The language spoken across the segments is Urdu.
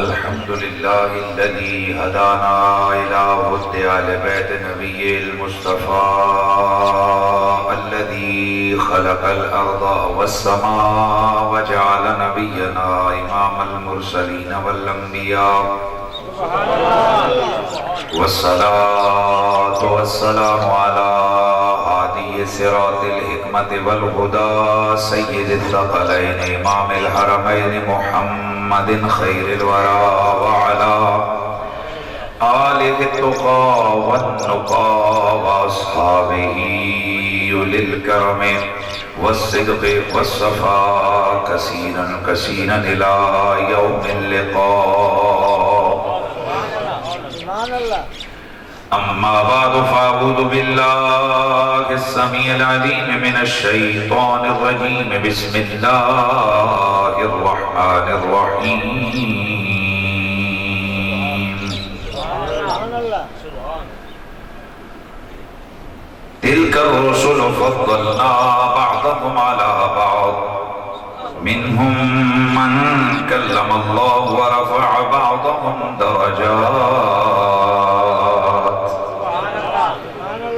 الحمد لله الذي هدانا إلى هدى آل بيت نبي المصطفى الذي خلق الأرض والسماء وجعل نبينا إمام المرسلين والأنبياء والصلاة والسلام على هادي صراط الحكمة والهدى سيد الثقلين إمام الحرمين محمد خير الورى وعلى آله التقى والنقى وأصحابه أولي الكرم والصدق والصفاء كثيرا كثيرا إلى يوم اللقاء. أما بعد فأعوذ بالله السميع العليم من الشيطان الرجيم. بسم الله الرحمن الرحيم. تلك الرسل فضلنا بعضهم على بعض منهم من كلم الله ورفع بعضهم درجات.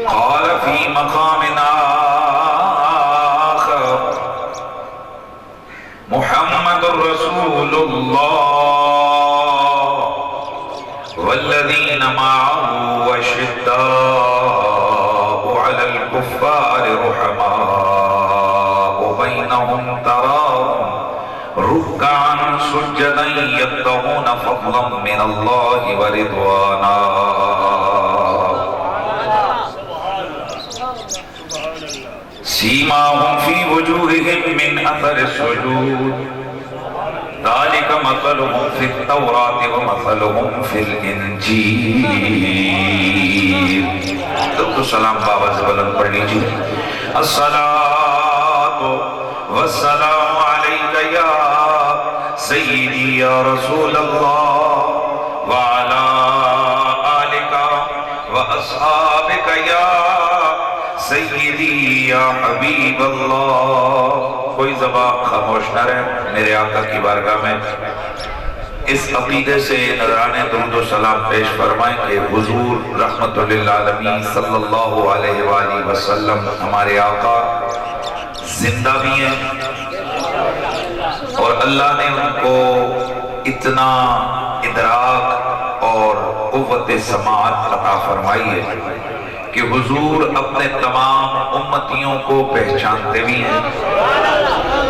قال في مقام آخر محمد رسول الله والذين معه وشداء على الكفار رحماء بينهم تراهم ركعا سجدا يبتغون فضلا من الله ورضوانا. سيماهم في وجوههم من أثر السجود ذلك مثلهم في التوراة ومثلهم في الإنجيل. تو سلام بابا سے بلند پڑھ لیجیے. الصلاة والسلام علیک یا سیدی یا رسول اللہ وعلا آلک واصحابک یا سیدی یا حبیب اللہ. کوئی زبان خاموش نہ رہے میرے آقا کی بارگاہ میں اس عقیدے سے نذرانے درود و سلام پیش فرمائیں کہ حضور رحمت للعالمین صلی اللہ علیہ وآلہ وسلم ہمارے آقا زندہ بھی ہیں اور اللہ نے ان کو اتنا ادراک اور قوت سماعت عطا فرمائی ہے کہ حضور اپنے تمام امتیوں کو پہچانتے بھی ہیں.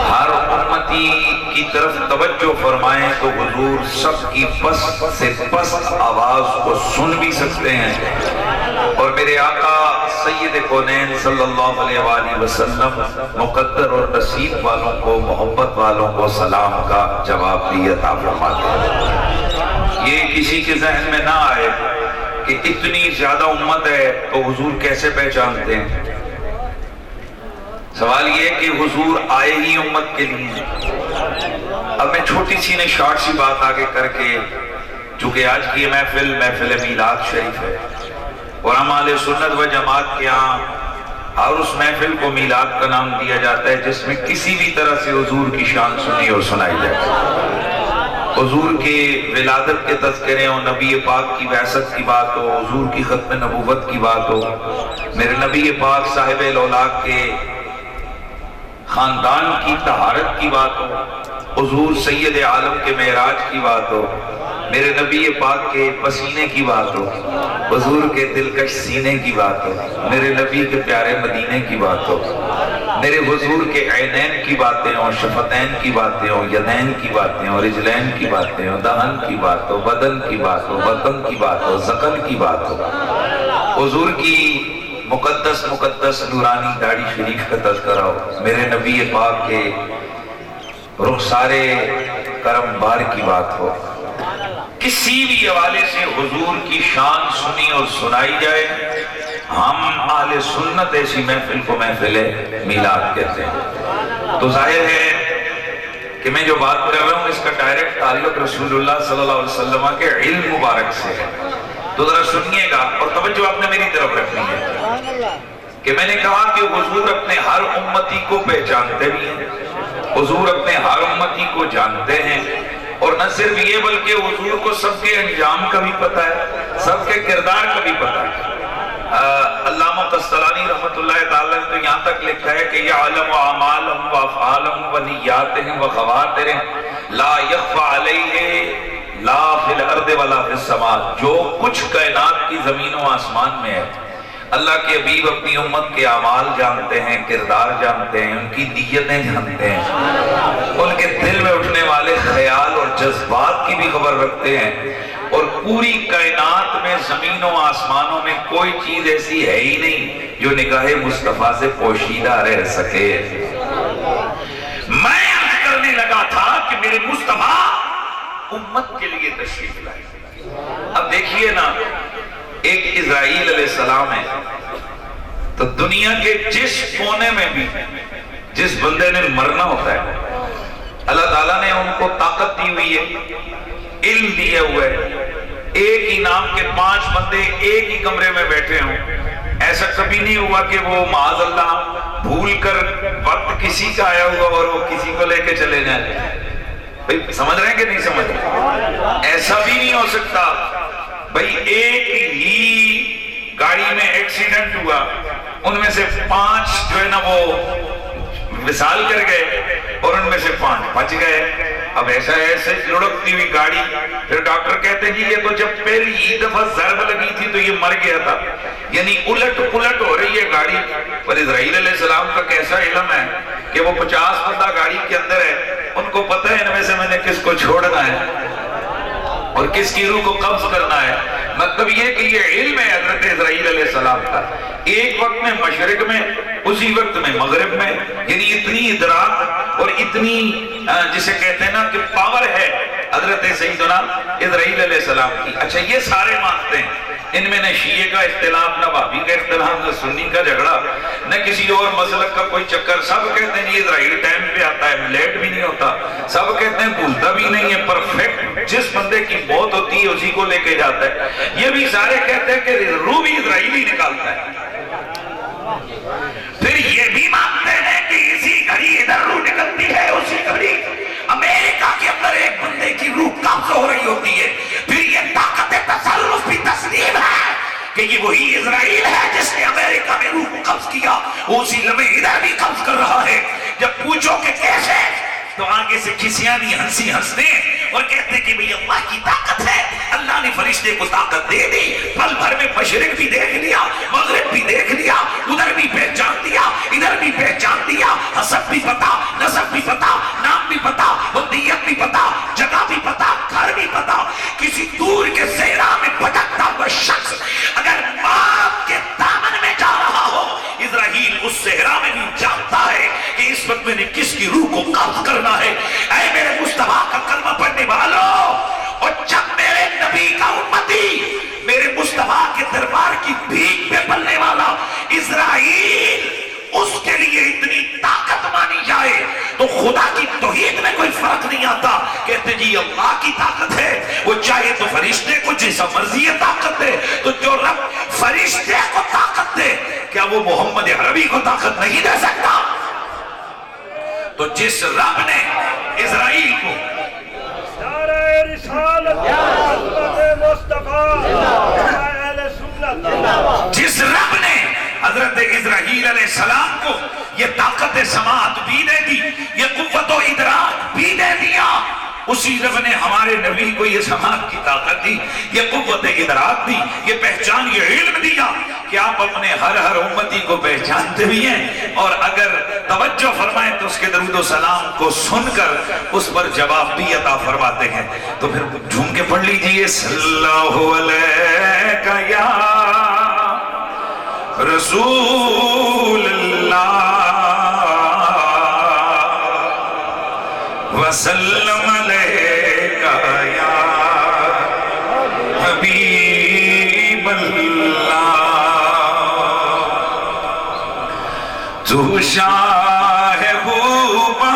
ہر امتی کی طرف توجہ فرمائیں تو حضور سب کی پست سے پست آواز کو سن بھی سکتے ہیں. اور میرے آقا سید کونین صلی اللہ علیہ وآلہ وسلم مقدر اور نصیب والوں کو محبت والوں کو سلام کا جواب بھی عطا فرماتے ہیں. یہ کسی کے ذہن میں نہ آئے کہ اتنی زیادہ امت ہے تو حضور کیسے پہچانتے ہیں. سوال یہ ہے کہ حضور آئے ہی امت کے لیے. اب میں چھوٹی سی نے شارٹ سی بات آگے کر کے چونکہ آج کی محفل میلاد شریف ہے اور ہم اہل سنت و جماعت کے ہاں اور اس محفل کو میلاد کا نام دیا جاتا ہے جس میں کسی بھی طرح سے حضور کی شان سنی اور سنائی جائے. حضور کے ولادت کے تذکرے ہو, نبی پاک کی بعثت کی بات ہو, حضور کی ختم نبوت کی بات ہو, میرے نبی پاک صاحب الاولاق کے خاندان کی طہارت کی بات ہو, حضور سید عالم کے معراج کی بات ہو, میرے نبی پاک کے پسینے کی بات ہو, حضور کے دلکش سینے کی بات ہو, میرے نبی کے پیارے مدینے کی بات ہو, میرے حضور کے عینین کی باتیں ہوں, شفتین کی باتیں ہوں, یدین کی باتیں ہوں, رجلین کی باتیں ہوں, دہن کی بات ہو, بدن کی بات ہو, وطن کی بات ہو, زکن کی بات ہو, حضور کی مقدس نورانی داڑھی شریف کا تذکرہ ہو, میرے نبی پاک کے رخسار کرم بار کی بات ہو, کسی بھی حوالے سے حضور کی شان سنی اور سنائی جائے, ہم اہل سنت ایسی محفل کو محفل میلاد کہتے ہیں. تو ظاہر ہے کہ میں جو بات کر رہا ہوں اس کا ڈائریکٹ تعلق رسول اللہ صلی اللہ علیہ وسلم کے علم مبارک سے ہے. تو ذرا سنیے گا اور توجہ آپ نے میری طرف رکھنی ہے کہ میں نے کہا کہ حضور اپنے ہر امتی کو پہچانتے بھی ہیں, حضور اپنے ہر امتی کو جانتے ہیں اور نہ صرف یہ بلکہ حضور کو سب کے انجام کا بھی پتہ ہے، سب کے کردار کا بھی پتہ ہے۔ علامہ قسطلانی رحمت اللہ تعالیٰ نے تو یہاں تک لکھا ہے کہ یعلم اعمالہم و افعالہم و نیاتہم و خواترہم لا یخفى علیہ لا فی الارض ولا فی السماء، جو کچھ کائنات کی زمین و آسمان میں ہے اللہ کے حبیب اپنی امت کے اعمال جانتے ہیں، کردار جانتے ہیں، ان کی نیتیں جانتے ہیں، ان کے دل میں اٹھنے والے خیال اور جذبات کی بھی خبر رکھتے ہیں، اور پوری کائنات میں زمین و آسمانوں میں کوئی چیز ایسی ہے ہی نہیں جو نگاہ مصطفیٰ سے پوشیدہ رہ سکے۔ میں عرض کرنے لگا تھا کہ میرے مصطفیٰ امت کے لیے تشریف لائے۔ اب دیکھیے نا، ایک اسرائیل علیہ السلام ہے، تو دنیا کے جس کونے میں بھی جس بندے نے مرنا ہوتا ہے اللہ تعالیٰ نے ان کو طاقت دی ہوئی ہے، علم دیے ہوئے، ایک ہی نام کے 5 بندے ایک ہی کمرے میں بیٹھے ہوں، ایسا کبھی نہیں ہوا کہ وہ معاذ اللہ بھول کر وقت کسی کا آیا ہوا اور وہ کسی کو لے کے چلے جائیں۔ بھئی سمجھ رہے ہیں کہ نہیں سمجھ رہے؟ ایسا بھی نہیں ہو سکتا۔ بھئی ایک ہی گاڑی میں ایکسیڈنٹ ہوا، ان میں سے 5 جو ہے نا وہ وصال کر گئے اور ان میں سے 5 بچ گئے۔ اب ایسے لڑکتی ہوئی گاڑی، پھر ڈاکٹر کہتے ہیں جی یہ تو جب پہلی ہی دفعہ ضرب لگی تھی تو یہ مر گیا تھا، یعنی الٹ پلٹ ہو رہی ہے گاڑی۔ پر اسرائیل علیہ السلام کا کیسا علم ہے کہ وہ 50 بندہ گاڑی کے اندر ہے، ان کو پتہ ہے ان میں سے میں نے کس کو چھوڑنا ہے اور کس کی روح کو قبض کرنا ہے۔ مطلب یہ کہ یہ علم ہے حضرت اسرائیل علیہ السلام کا، ایک وقت میں مشرق میں، اسی وقت میں مغرب میں، یعنی اتنی ادراک اور اتنی جسے کہتے ہیں نا کہ پاور ہے حضرت سیدنا اسرائیل علیہ السلام کی۔ اچھا یہ سارے مانتے ہیں، ان میں نہ شیعہ کا اختلاف، نہ وہابی کا اختلاف، نہ سنی کا جھگڑا، نہ کسی اور مسلک کا کوئی چکر۔ سب کہتے ہیں یہ اسرائیل ٹائم پہ آتا ہے، لیٹ بھی نہیں ہوتا، سب کہتے ہیں بھولتا بھی نہیں ہے، پرفیکٹ جس بندے کی موت ہوتی ہے اسی کو لے کے جاتا ہے۔ یہ بھی سارے کہتے ہیں کہ روح بھی اسرائیلی نکالتا ہے۔ پھر یہ بھی مانتے ہیں کہ اسی گھڑی ادھر روح نکلتی ہے، اسی گھڑی امریکہ کے اندر ایک بندے کی روح قبض ہو رہی ہوتی ہے۔ پھر یہ طاقت تصرف بھی تسلیم ہے کہ یہ وہی اسرائیل ہے جس نے امریکہ میں روح کو قبض کیا، وہ اسی لمحے ادھر بھی قبض کر رہا ہے۔ جب پوچھو کہ کیسے، تو آگے سے کسیانی ہنسی ہنستے اور کہتے کہ بھئی اللہ کی طاقت ہے، اللہ نے فرشتے کو طاقت دے دی، پل بھر میں مشرق بھی دیکھ لیا، مغرب بھی دیکھ لیا، ادھر بھی پہچان دیا، ادھر بھی پہچان دیا، حسب بھی پتا، نسب بھی پتا، نام بھی پتا، ودیت بھی پتا، جگہ بھی پتا، گھر بھی پتا۔ کسی دور کے صحرا میں بھٹکتا ہوا شخص اگر موت کے دامن میں جا رہا ہو، اسرائیل اس صحرا میں بھی جانتا ہے کہ اس وقت میں نے کس کی روح کو قبض کرنا ہے۔ اے میرے مصطفیٰ کا کلمہ پڑھنے والوں، اور جب میرے نبی کا امتی میرے مصطفیٰ کے دربار کی بھیک پہ پلنے والا اسرائیل اس کے لیے اتنی طاقت مانی جائے تو خدا کی توحید میں کوئی فرق نہیں آتا۔ کہتے جی اللہ کی طاقت ہے، وہ چاہے تو فرشتے کو جیسا مرضی ہے طاقت دے، تو جو رب فرشتے کو طاقت دے کیا وہ محمد عربی کو طاقت نہیں دے سکتا؟ تو جس رب نے اسرائیل کو جس رب نے حضرت اسرائیل علیہ السلام کو یہ طاقت سماعت بھی دے دی، یہ قوت و ادراک بھی دے دیا، اسی رب نے ہمارے نبی کو یہ سماعت کی طاقت دی، یہ قوت ادراک دی، یہ پہچان، یہ علم دیا کہ آپ اپنے ہر امتی کو پہچانتے بھی ہیں، اور اگر توجہ فرمائیں تو اس کے درود و سلام کو سن کر اس پر جواب بھی عطا فرماتے ہیں۔ تو پھر جھوم کے پڑھ لیجئے صلی اللہ علیہ یا رسول اللہ وسلم علیکہ یا حبیب اللہ، تو شاہ خوباں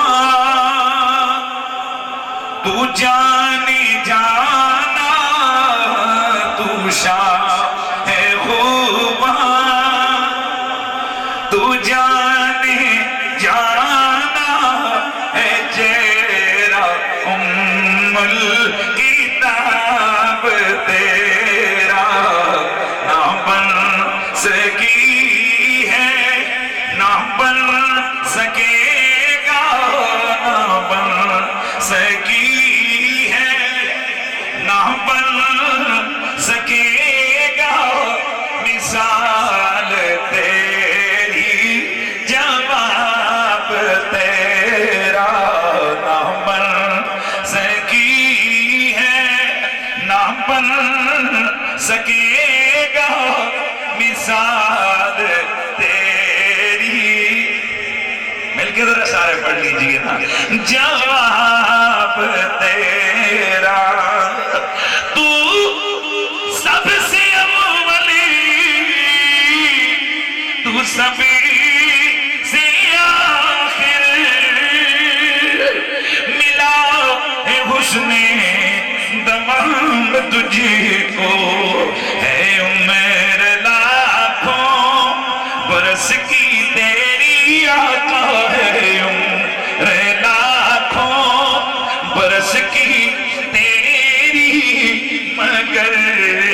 تو جانی جانا، تو شاہ خوباں تو جانے جانا ہے، جیرا ام نہ بن سکے گا مثال تیری، جواب تیرا نہ بن سکی ہے، نہ بن سکے گا مثال تیری۔ مل کے ذرا سارے پڑھ لیجئے نا، جواب تیرا تو سب سے اولی، تو سب سے آخر، ملا ہے حسن دمام تجھ کو، ہے عمر لاکھوں برس کی تیری آقا، ہے عمر لاکھوں برس کی تیری، مگر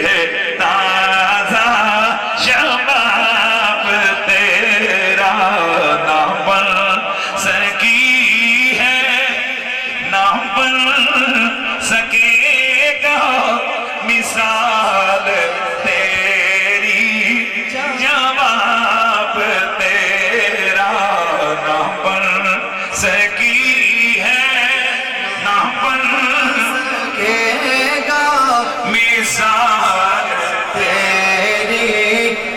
ہے تازہ شباب تیرا، نہ بن سکی ہے، نہ بن سکے گا مثال تیری، جواب تیرا نہ بن سکی ہے، نہ بن سکے گا مثال تیری،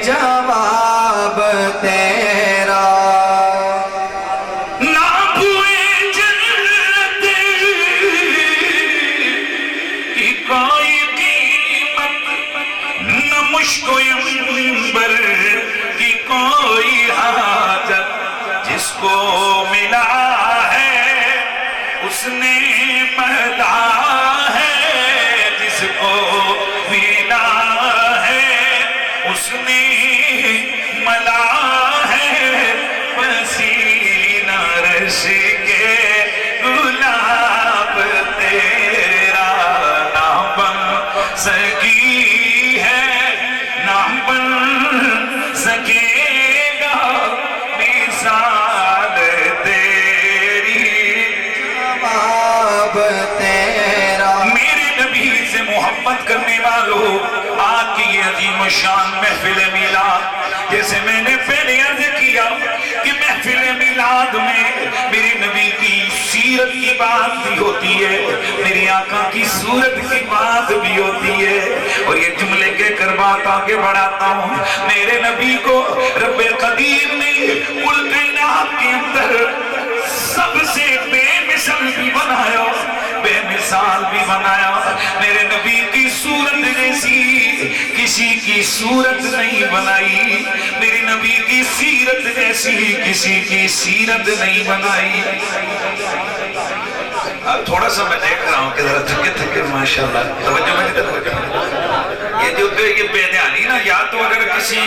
جواب تیرا۔ نہ بوئے جنت کی کوئی قیمت، نہ مشک و عنبر کی کوئی حاجت، جس کو ملا ہے اس نے ملا ہے، جس کو ملا ہے اس نے ملا ہے، پسینہ رش کے گلاب تیرا، نہ بن سکی ہے، نہ بن سکے گا مثال تیری، جواب تیرا۔ میرے نبی سے محبت کرنے والوں، آج کی یہ عظیم شان محفل میلاد، جیسے میں نے پہلے عرض کیا کہ محفل میلاد میں میرے نبی کی سیرت کی بات بھی ہوتی ہے، میری آقا کی صورت کی بات بھی ہوتی ہے، اور یہ جملے کے کر بات آگے بڑھاتا ہوں۔ میرے نبی کو رب قدیر نے کل کائنات کے اندر سب سے بے مثل بھی بنایا، بے مثال بھی بنایا۔ میرے نبی کی صورت جیسی کسی کی صورت نہیں بنائی، میرے نبی کی سیرت جیسی کسی کی سیرت نہیں بنائی۔ اب تھوڑا سا میں دیکھ رہا ہوں کہ ذرا تھکے تھکے ماشاءاللہ توجہ میں یہ بے دھیانی نا، یا تو اگر کسی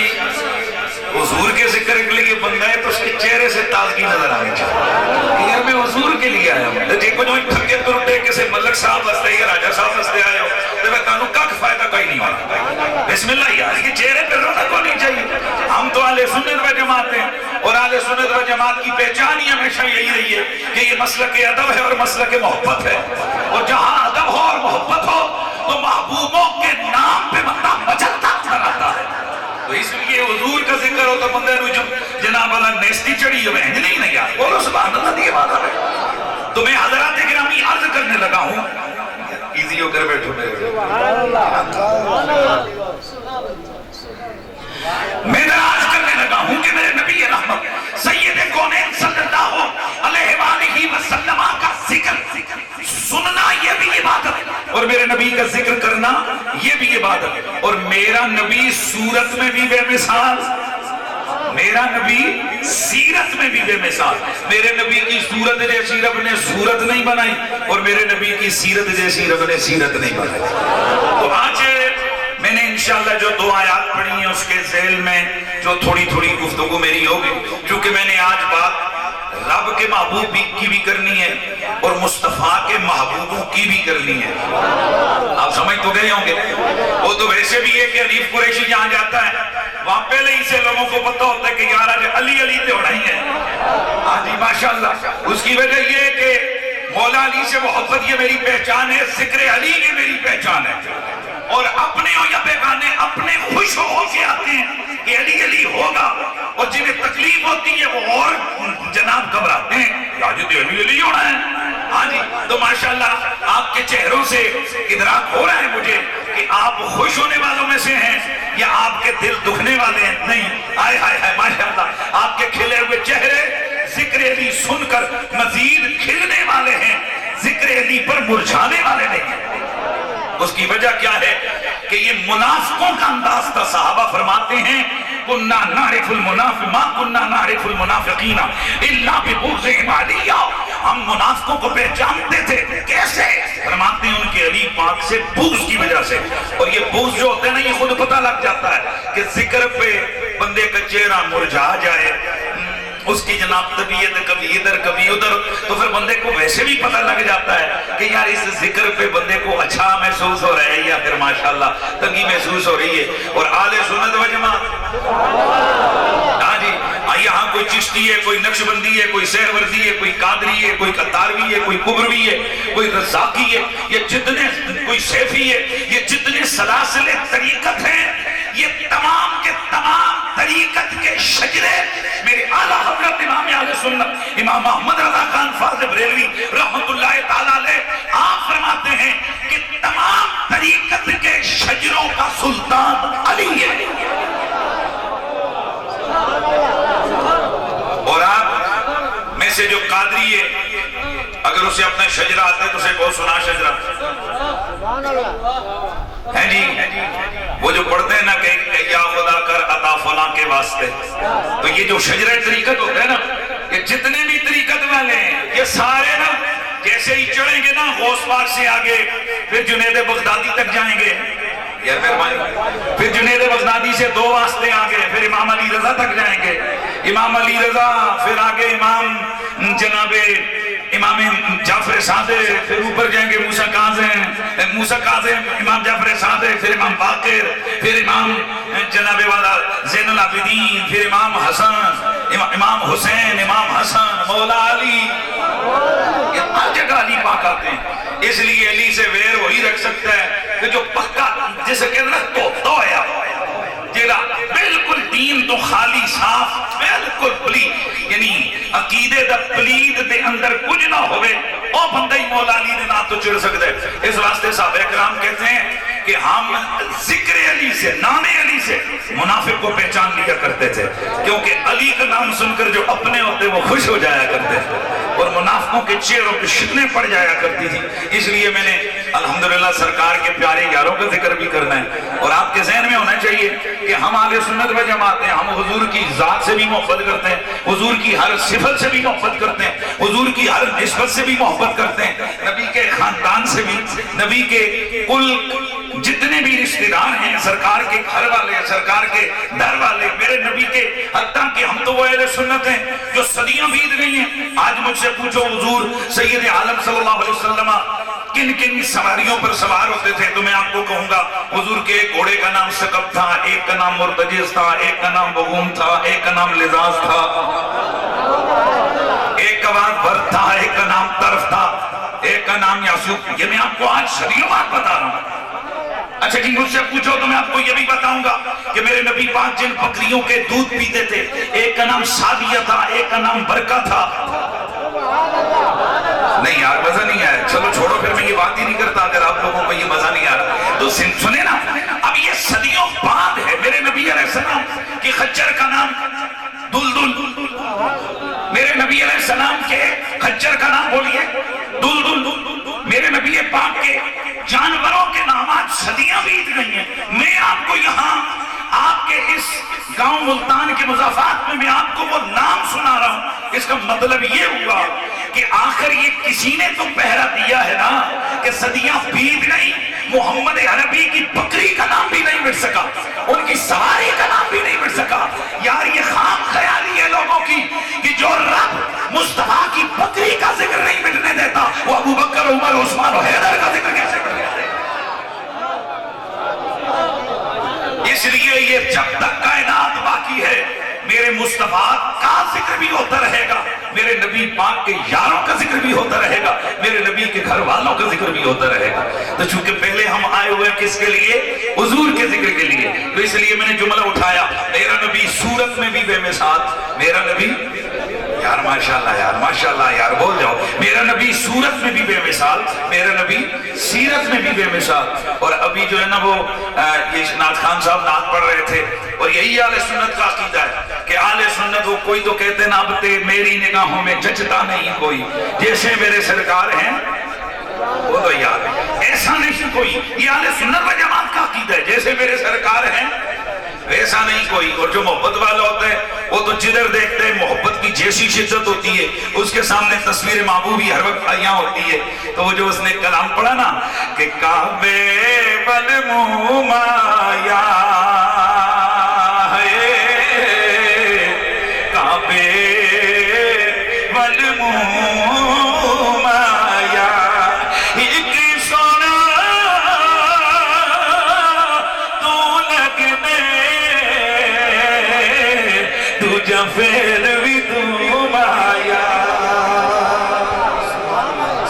حضور کے ذکر کے لیے بندہ ہے تو اس کے چہرے سے تازگی نظر آنی چاہیے، یہ میں حضور کے لیے آیا ہوں۔ جی کو جو تھکے ترٹے کسی ملک صاحب واسطے یا راجہ صاحب واسطے آیا ہو تو میں کہوں کک فائدہ کوئی نہیں ہوتا۔ بسم اللہ یار، یہ چہرے پہ رونق ہونی چاہیے۔ ہم تو اہل سنت و جماعت ہیں، اور اہل سنت و جماعت کی پہچان ہی ہمیشہ یہی رہی ہے کہ یہ مسلک ادب ہے اور مسلک محبت ہے، اور جہاں ادب ہو اور محبت ہو تو محبوبوں کے نام پہ بندہ مچلتا رہتا ہے۔ تو اس لیے حضور کا ذکر ہو تو بندے رو جناب اللہ نیستی چڑھی ہوئے ہیں نہیں یار، بولو سبحان اللہ دیئے بات ہے۔ تو میں حضرات گرامی عرض کرنے لگا ہوں، ایزی ہو کر بیٹھو میرے، میں عرض کرنے لگا ہوں کہ میرے نبی رحمت سید کونین صلی اللہ علیہ وآلہ وسلم کا ذکر سننا یہ بھی عبادت، اور میرے نبی کا ذکر کرنا یہ بھی عبادت، اور میرا نبی صورت میں بھی بے مثال، میرا نبی سیرت میں بھی بے مثال۔ میرے نبی کی صورت جیسی رب نے صورت نہیں بنائی، اور میرے نبی کی سیرت جیسی رب نے سیرت نہیں بنائی۔ تو آج میں نے انشاءاللہ جو 2 آیات پڑھی ہیں اس کے ذیل میں جو تھوڑی تھوڑی گفتگو میری ہوگی، کیونکہ میں نے آج بات رب کے محبوب کی بھی کرنی ہے اور مصطفیٰ کے محبوبوں کی بھی کرنی ہے۔ آپ سمجھ تو گئے ہوں گے، وہ تو ویسے بھی ہے کہ حنیف قریشی جہاں جاتا ہے وہاں پہلے ہی سے لوگوں کو پتہ ہوتا ہے کہ یار آج علی علی تے ہونا ہی ہے۔ ہاں جی ماشاءاللہ، اس کی وجہ یہ ہے کہ مولا علی سے محبت یہ میری پہچان ہے، ذکر علی یہ میری پہچان پہچان ہے، اور اپنے ہو یا بیگانے اپنے خوش ہو کے آتے ہیں کہ علی علی ہوگا، اور جنہیں تکلیف ہوتی ہے وہ اور جناب گھبراتے ہیں کہ آج تو علی علی ہونا ہے۔ ہاں جی، تو ماشاءاللہ آپ کے چہروں سے ادراک ہو رہا ہے مجھے کہ آپ خوش ہونے والوں میں سے ہیں یا آپ کے دل دکھنے والے ہیں۔ نہیں، آئے ہائے ہائے ماشاءاللہ آپ کے کھلے ہوئے چہرے ذکر علی سن کر مزید کھلنے والے ہیں، ذکر علی پر مرجھانے والے نہیں ہیں۔ اس کی وجہ کیا ہے کہ یہ منافقوں کا انداز تھا۔ صحابہ فرماتے ہیں کُنَّا نَعْرِفُ الْمُنَافِقِ مَا كُنَّا نَعْرِفُ الْمُنَافِقِينَ إِلَّا بِبُغْضِهِمْ عَلِيًّا، ہم منافقوں کو پہچانتے تھے کیسے؟ فرماتے ہیں ان کے علی پاک سے بغض کی وجہ سے، اور یہ بغض جو ہوتا ہے نا یہ خود پتہ لگ جاتا ہے کہ ذکر پہ بندے کا چہرہ مرجھا جائے، اس کی جناب طبیعت کبھی ادھر کبھی ادھر، تو پھر بندے کو ویسے بھی پتہ لگ جاتا ہے کہ یار اس ذکر پہ بندے کو اچھا محسوس ہو رہا ہے یا پھر ماشاءاللہ تنگی محسوس ہو رہی ہے۔ اور اہل سنت و جماعت، ہاں جی، یہاں کوئی چشتی ہے، کوئی نقشبندی ہے، کوئی سہروردی ہے، کوئی قادری ہے، کوئی قطاروی ہے، کوئی کبروی ہے، کوئی رزاقی ہے، یہ جتنے، کوئی سیفی ہے، یہ جتنے سلاسل طریقت ہیں، یہ تمام کے تمام طریقت کے شجرے میرے اعلیٰ حضرت امام اہل سنت امام محمد رضا خان فاضل بریلوی رحمت اللہ تعالیٰ علیہ آپ فرماتے ہیں کہ تمام طریقت کے شجروں کا سلطان علی ہے۔ اور آپ میں سے جو قادری ہے اگر اسے اپنا شجرہ آتا ہے تو اسے بہت سنا شجرہ ہے جی، وہ جو پڑھتے ہیں نا کہ یا خدا کر عطا فلاں کے واسطے، تو یہ جو شجرہ طریقت ہوتا ہے نا، یہ جتنے بھی طریقت والے ہیں یہ سارے نا جیسے ہی چڑھیں گے نا غوث پاک سے آگے پھر جنید بغدادی تک جائیں گے، یار مہربانی، پھر جنید بغدادی سے 2 واسطے آگے پھر امام علی رضا تک جائیں گے، امام علی رضا پھر آگے امام جناب امام جعفر صادق، پھر اوپر جائیں گے موسیٰ کاظم، امام جعفر صادق، پھر امام باقر، پھر امام جناب والا زین العابدین، پھر امام حسن، امام حسین، امام حسن، مولا علی، یہ ہر جگہ علی پاک آتے ہیں۔ اس لیے علی سے ویر وہی رکھ سکتا ہے کہ جو پکا جسے کہتے ہیں تو ہے جیرا بالکل دین تو خالی صاف بالکل پلید، یعنی عقیدے دا پلید دے اندر کچھ نہ ہوئے او بندہ ہی مولا علی دے نام تو چڑھ سکتا ہے۔ اس واسطے صحابہ کرام کہتے ہیں کہ ہم ذکر علی سے، نام علی سے منافق کو پہچان لیا کرتے تھے، کیونکہ علی کا نام سن کر جو اپنے ہوتے وہ خوش ہو جایا کرتے تھے اور منافقوں کے چہروں پہ شکنیں پڑ جایا کرتی تھی۔ اس لیے میں نے الحمدللہ سرکار کے پیارے یاروں کا ذکر بھی کرنا ہے، اور آپ کے ذہن میں ہونا چاہیے کہ ہم اہل سنت و جماعت ہیں، ہم حضور کی ذات سے بھی محبت کرتے ہیں، حضور کی ہر صفت سے بھی محبت کرتے ہیں، حضور کی ہر نسبت سے بھی محبت کرتے ہیں، نبی کے خاندان سے بھی، نبی کے کل جتنے بھی رشتہ دار ہیں، سرکار کے گھر والے، سرکار کے در والے، میرے نبی کے، حتیٰ کہ ہم تو وہ اہل سنت ہیں جو صدیاں بیت گئی ہیں۔ آج مجھ سے پوچھو حضور سید عالم صلی اللہ علیہ وسلم کن کن سواریوں پر سوار ہوتے تھے، تو میں آپ کو کہوں گا حضور کے ایک گھوڑے کا نام سقب تھا، ایک کا نام مرتجز تھا، ایک کا نام بغوم تھا، ایک کا نام لذاذ تھا، ایک کا نام برد تھا، ایک کا نام طرف تھا، ایک کا نام یاسوب۔ یہ میں آپ کو آج صدیوں بعد بتا رہا ہوں۔ اچھا جی مجھ سے پوچھو تو میں آپ کو یہ بھی بتاؤں گا کہ میرے نبی پاک جن بکریوں کے دودھ پیتے تھے، ایک کا نام سادیہ تھا، ایک کا نام برکہ تھا۔ نہیں یار مزہ نہیں آیا، چلو چھوڑو پھر میں یہ بات ہی نہیں کرتا اگر آپ لوگوں کو یہ مزہ نہیں آ رہا تو سنیں نا۔ اب یہ صدیوں بعد ہے، میرے نبی علیہ السلام کی خچر کا نام دلدل، میرے نبی علیہ السلام کے خچر کا نام بولیے دلدل، میرے نبی پاک کے جانوروں کے نامات صدیاں بیت گئی ہیں۔ میں آپ کو یہاں آپ کے اس گاؤں ملتان کے مضافات میں آپ کو وہ نام سنا رہا ہوں، اس کا مطلب یہ ہوا کہ آخر یہ کسی نے تو پہرا دیا ہے نا کہ صدیاں بیت گئی، محمد عربی کی بکری کا نام بھی نہیں مٹ سکا، ان کی سواری کا نام بھی نہیں مٹ سکا۔ یار یہ خام خیالی ہے لوگوں کی کہ جو رب مصطفیٰ کی بکری کا ذکر نہیں مٹنے دیتا وہ ابو بکر، عمر، عثمان و حیدر کا ذکر کیسے مٹ گیا؟ اس لیے یہ جب تک کائنات باقی ہے میرے مصطفیٰ کا ذکر بھی ہوتا رہے گا، میرے نبی پاک کے یاروں کا ذکر بھی ہوتا رہے گا، میرے نبی کے گھر والوں کا ذکر بھی ہوتا رہے گا۔ تو چونکہ پہلے ہم آئے ہوئے کس کے لیے؟ حضور کے ذکر کے لیے. تو اس لیے میں نے جملہ اٹھایا, میرا نبی صورت میں بھی بے مثال, میرا نبی, یار ماشاءاللہ یار بول جاؤ, میرا نبی صورت میں بھی بے مثال, میرا نبی سیرت میں بھی بے مثال. اور ابھی جو ہے نا وہ یہ نعت خان صاحب نعت پڑھ رہے تھے, اور یہی اہل سنت کا عقیدہ ہے کہ اہل سنت وہ کوئی تو کہتے ہیں نا اب تے میری نگاہوں میں جچتا نہیں کوئی, جیسے میرے سرکار ہیں وہ تو یاد ہے, ایسا نہیں کوئی. یہ اہل سنت و جماعت کا عقیدہ ہے, جیسے میرے سرکار ہیں ویسا نہیں کوئی. اور جو محبت والا ہوتا ہے وہ تو جدھر دیکھتے ہیں محبت کی جیسی شدت ہوتی ہے اس کے سامنے تصویر محبوبی ہر وقت عیاں ہوتی ہے. تو وہ جو اس نے کلام پڑھا نا کہ کعبے والمومایا ہے, کعبے والمومایا ایک سونا تو لگنے تجھا پھر بھی تو مایا.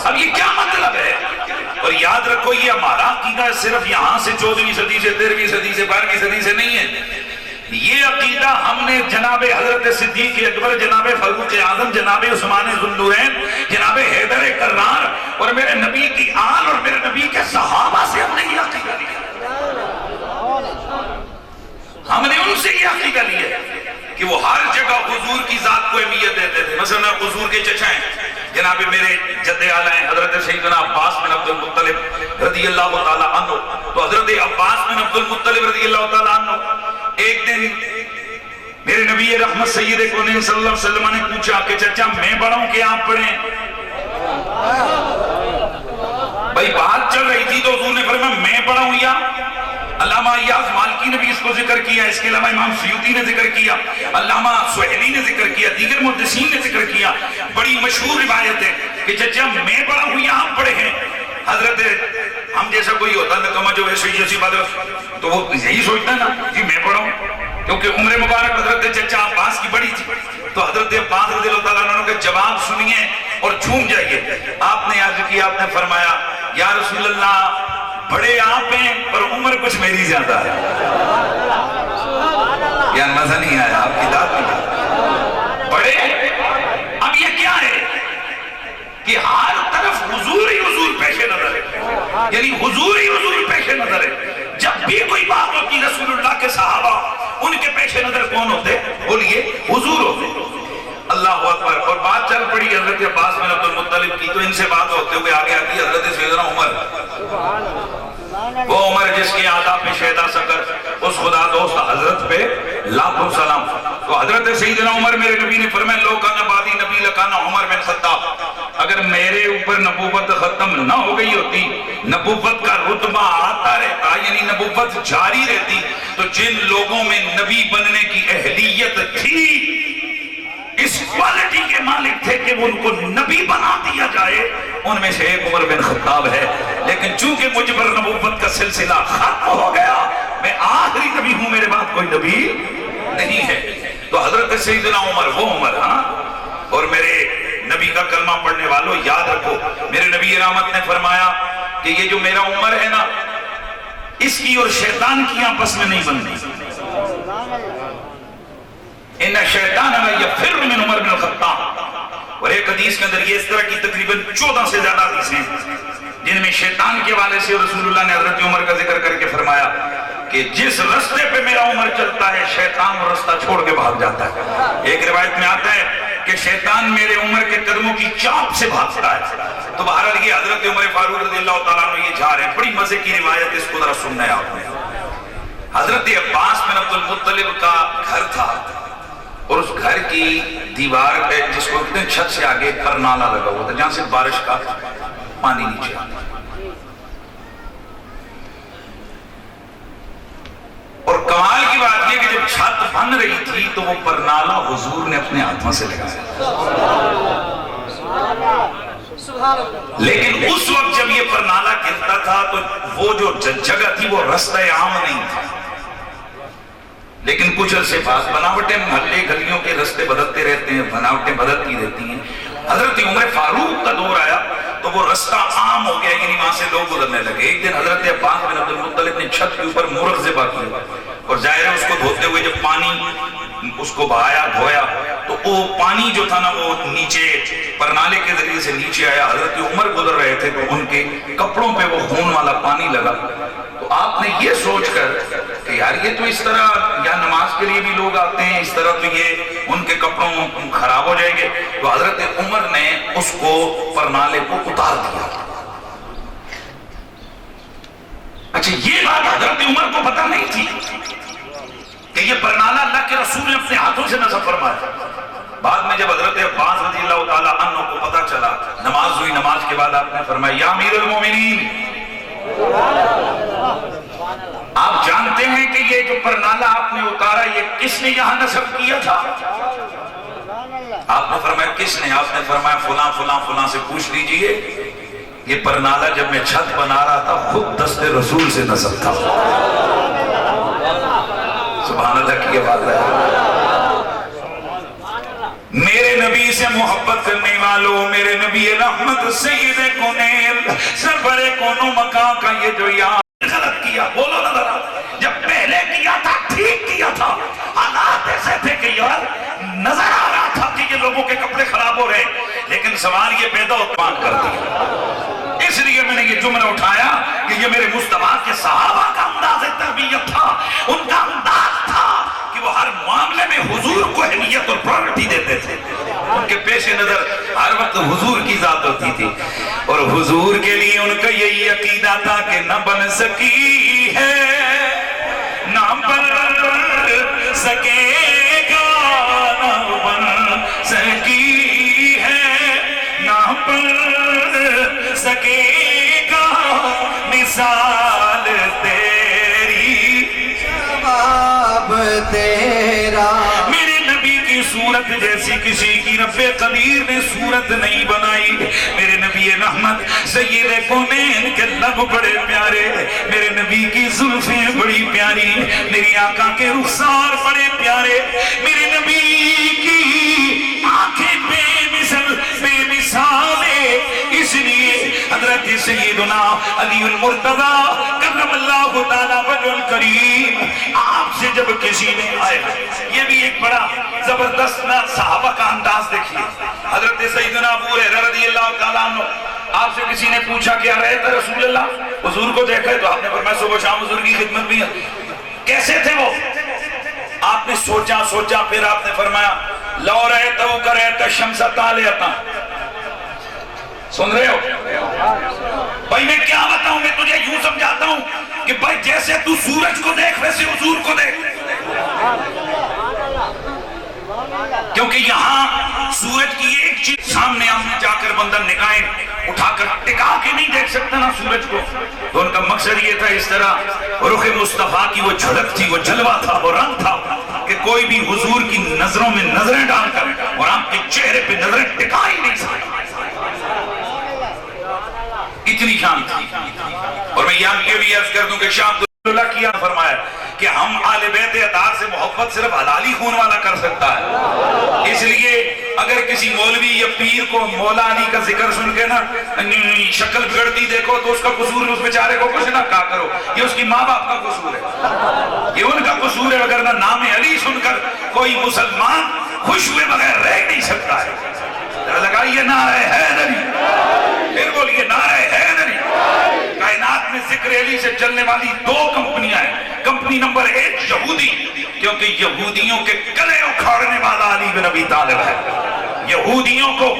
اب یہ کیا مطلب ہے؟ اور یاد رکھو یہ ہمارا عقیدہ صرف یہاں سے 14ویں صدی سے 13ویں صدی سے 12ویں صدی سے نہیں ہے. یہ عقیدہ ہم نے جناب حضرت صدیق اکبر, جناب فاروق اعظم, جناب عثمان ذو النورین, جناب حیدر کرار اور میرے نبی کی آل اور میرے نبی کے صحابہ سے ہم نے یہ عقیدہ لیا. ہم نے ان سے یہ عقیدہ لیا کہ وہ ہر جگہ حضور کی ذات کو اہمیت دیتے تھے. مثلا حضور کے چچا ہیں جناب میرے جد اعلیٰ ہیں حضرت سیدنا عباس بن عبد المطلب رضی اللہ تعالی عنہ. تو حضرت عباس بن عبد المطلب رضی اللہ تعالی عنہ ایک دن میرے نبی رحمت سید کونین صلی اللہ علیہ وسلم نے پوچھا کہ چچا میں پڑھوں کہ آپ پڑھیں؟ بھائی بات چل رہی تھی تو حضور نے فرمایا میں پڑھوں یا؟ علامہ ایاز مالکی نے بھی اس کو ذکر کیا, اس کے علاوہ امام سیوطی نے ذکر کیا, علامہ سہیلی نے ذکر کیا, دیگر محدثین نے ذکر کیا. بڑی مشہور روایت ہے کہ چچا میں پڑھا ہوں یا آپ پڑھے ہیں؟ حضرت ہم جیسا کوئی ہوتا ہے نکمہ جو ایسی جیسی بات تو وہ یہی سوچتا ہے نا کہ میں پڑھوں, کیونکہ عمر مبارک حضرت چچا عباس کی بڑی تھی. تو حضرت عباس رضی اللہ تعالیٰ عنہ کا جواب سنیے اور جھوم جائیے. آپ نے عرض کیا, آپ نے فرمایا یا رسول اللہ بڑے آپ ہیں پر عمر کچھ میری زیادہ ہے. یار مزہ نہیں آیا, آپ کی داد نہیں بڑے. اب یہ کیا ہے کہ ہر طرف حضور ہی حضور پیش نظر ہے, یعنی حضور ہی حضور پیش نظر ہے. جب بھی کوئی بات ہوتی رسول اللہ کے صحابہ ان کے پیش نظر کون ہوتے؟ بولیے حضور ہوتے. اللہ اکبر. اور بات چل پڑی حضرت عباس بن عبد المطلب کی, تو ان سے بات ہوتے ہوئے آگے آتی حضرت سیدنا عمر, وہ عمر جس کے آداب میں شہدہ سکر, اس خدا دوست حضرت پہ لاکھوں سلام. تو حضرت سیدنا عمر میرے نبی نے فرمایا لو کانا بادی نبی لکانا عمر بن خطاب, اگر میرے اوپر نبوت ختم نہ ہو گئی ہوتی, نبوت کا رتبہ آتا رہتا, یعنی نبوت جاری رہتی, تو جن لوگوں میں نبی بننے کی اہلیت تھی, اس کوالٹی کے مالک تھے کہ ان کو نبی بنا دیا جائے, ان میں سے ایک عمر بن خطاب ہے. لیکن چونکہ مجھ پر نبوت کا سلسلہ ختم ہو گیا, میں آخری نبی ہوں, میرے بعد کوئی نبی نہیں ہے. تو حضرت سیدنا عمر وہ عمر, ہاں. اور میرے نبی کا کلمہ پڑھنے والوں یاد رکھو, میرے نبی رحمت نے فرمایا کہ یہ جو میرا عمر ہے نا, اس کی اور شیطان کی آپس میں نہیں بنتی. ان شیطان یفر من عمر بن الخطاب. اور ایک حدیث کے اندر یہ اس طرح کی تقریباً 14 سے زیادہ حدیثیں جن میں شیطان کے والے سے رسول اللہ نے حضرت عمر کا ذکر کر کے فرمایا کہ جس رستے پہ میرا عمر چلتا ہے شیطان وہ رستہ چھوڑ کے بھاگ جاتا ہے. ایک روایت میں آتا ہے کہ شیطان میرے عمر کے قدموں کی چاپ سے بھاگتا ہے. تو بہرحال یہ حضرت عمر فاروق رضی اللہ تعالیٰ عنہ یہ جا رہے ہیں, بڑی مزے کی روایت, اس کو ذرا سننا ہے آپ نے. حضرت عباس بن عبد المطلب کا گھر تھا, اور اس گھر کی دیوار پہ جس کو کہتے ہیں چھت سے آگے پر نالا لگا ہوا تھا جہاں سے بارش کا پانی نیچے آتا. اور کمال کی بات یہ کہ جب چھت بن رہی تھی تو وہ پرنالہ حضور نے اپنے ہاتھوں سے لگایا. لیکن اس وقت جب یہ پرنالہ گرتا تھا تو وہ جو جگہ تھی وہ رستہ عام نہیں تھا, لیکن کچھ عرصے بعد بناوٹیں محلے گلیوں کے رستے بدلتے رہتے ہیں, بناوٹیں بدلتی رہتی ہیں. حضرت عمر فاروق کا دور آیا تو وہ رستہ عام ہو گیا، یعنی وہاں سے لوگ گزرنے لگے۔ ایک دن حضرت عباس بن عبد المطلب نے چھت کے اوپر مرغ ذبح کیا، اور ظاہر ہے اس کو دھوتے ہوئے جب پانی اس کو بہایا دھویا تو وہ پانی جو تھا نا وہ نیچے پرنالے کے ذریعے سے نیچے آیا۔ حضرت عمر گزر رہے تھے تو ان کے کپڑوں پہ وہ خون والا پانی لگا، تو آپ نے یہ سوچ کر کہ یار یہ تو اس طرح یا نماز کے لیے بھی لوگ آتے ہیں، اس طرح تو یہ ان کے کپڑوں خراب ہو جائیں گے، تو حضرت عمر نے اس کو پرنالے کو اتار دیا۔ اچھا یہ بات حضرت عمر کو پتہ نہیں تھی کہ یہ پرنالہ اللہ کے رسول نے اپنے ہاتھوں سے نصب فرمایا۔ بعد میں جب حضرت عباس رضی اللہ تعالیٰ عنہ کو پتہ چلا، نماز ہوئی، نماز کے بعد آپ نے فرمایا یا امیر المومنین، آپ جانتے ہیں کہ یہ جو پرنالہ آپ نے اتارا یہ کس نے یہاں نصب کیا تھا؟ آپ نے فرمایا کس نے؟ آپ نے فرمایا فلاں فلاں فلاں سے پوچھ لیجئے، یہ پرنالہ جب میں چھت بنا رہا تھا خود دست رسول سے نصب تھا۔ سبحان اللہ کی بات ہے۔ میرے نبی سے محبت کرنے والوں، میرے نبی رحمت سید کونین سرور کونو مکان کا یہ جو یاد غلط کیا، بولو نہ ذرا، جب پہلے کیا تھا ٹھیک کیا تھا، حالات ایسے تھے کہ یار نظر آ رہا تھا کہ یہ لوگوں کے کپڑے خراب ہو رہے ہیں، لیکن سوال یہ پیدا اتمان کر دیا۔ اس لیے میں نے یہ جملہ اٹھایا کہ یہ میرے مصطفیٰ کے صحابہ کا انداز تربیت تھا، ان کا انداز تھا کہ وہ ہر معاملے میں حضور کو اہمیت اور پرائرٹی دیتے تھے۔ ان کے پیش نظر ہر وقت حضور کی ذات ہوتی تھی، اور حضور کے لیے ان کا یہی عقیدہ تھا کہ نہ بن سکی ہے نہ بن سکے گا، نہ بن سکی ہے نہ بن سکے گا مثال تیری، جواب تیرا۔ میرے نبی کی صورت جیسی کسی کی رب قدیر نے صورت نہیں بنائی۔ میرے نبی رحمت سید کونین کے لب بڑے پیارے، میرے نبی کی زلفیں بڑی پیاری، میری آقا کے رخسار بڑے پیارے، میرے نبی کی آنکھیں بے مثل بے مثال ہے۔ اس لیے حضرت سیدنا علی المرتضی کرم اللہ تعالیٰ وجہ الکریم آپ سے جب کسی نے آئے، یہ بھی ایک بڑا زبردست صحابہ کا انداز دیکھیے۔ حضرت سیدنا ابو ہریرہ رضی اللہ تعالیٰ عنہ آپ سے کسی نے پوچھا کہ رہتا رسول اللہ، حضور کو دیکھا ہے تو آپ نے فرمایا صبح شام حضور کی خدمت بھی ہے۔ کیسے تھے وہ؟ آپ نے سوچا سوچا، پھر آپ نے فرمایا لو رہتا کرتا شمس طالعتا۔ سن رہے ہو بھائی؟ میں کیا بتاؤں، میں تجھے یوں سمجھاتا ہوں کہ بھائی جیسے تو سورج کو دیکھ ویسے حضور کو دیکھ، کیونکہ یہاں سورج کی ایک چیز سامنے جا کر بندہ نگاہیں اٹھا کر ٹکا کے نہیں دیکھ سکتا نا سورج کو، تو ان کا مقصد یہ تھا اس طرح رخ مصطفیٰ کی وہ جھلک تھی، وہ جلوہ تھا، وہ رنگ تھا کہ کوئی بھی حضور کی نظروں میں نظریں ڈال کر اور آپ کے چہرے پہ نظریں ٹکا ہی نہیں سکتا، اتنی شان تھی۔ اور میں یہ بھی عرض کر دوں کہ شاہ عبداللہ کیا فرمایا کہ ہم آل بیت اطہار سے محبت صرف حلالی خون والا کر سکتا ہے۔ اس لیے اگر کسی مولوی یا پیر کو مولا علی کا ذکر سن کے نا شکل بگڑتی دیکھو تو اس کا قصور اس بیچارے کو کچھ نہ کہا کرو، یہ اس کی ماں باپ کا قصور ہے، یہ ان کا قصور ہے، وگرنہ نام علی سن کر کوئی مسلمان خوش ہوئے بغیر رہ نہیں سکتا ہے۔ لگائیے نعرہ حیدری، پھر بولیے نعرہ حیدری۔ کائنات میں ذکر علی سے چلنے والی دو کمپنیاں ہیں، کمپنی نمبر 1 یہودی، کیونکہ یہودیوں کے گلے اکھاڑنے والا علی بن ابی طالب ہے، یہودیوں کو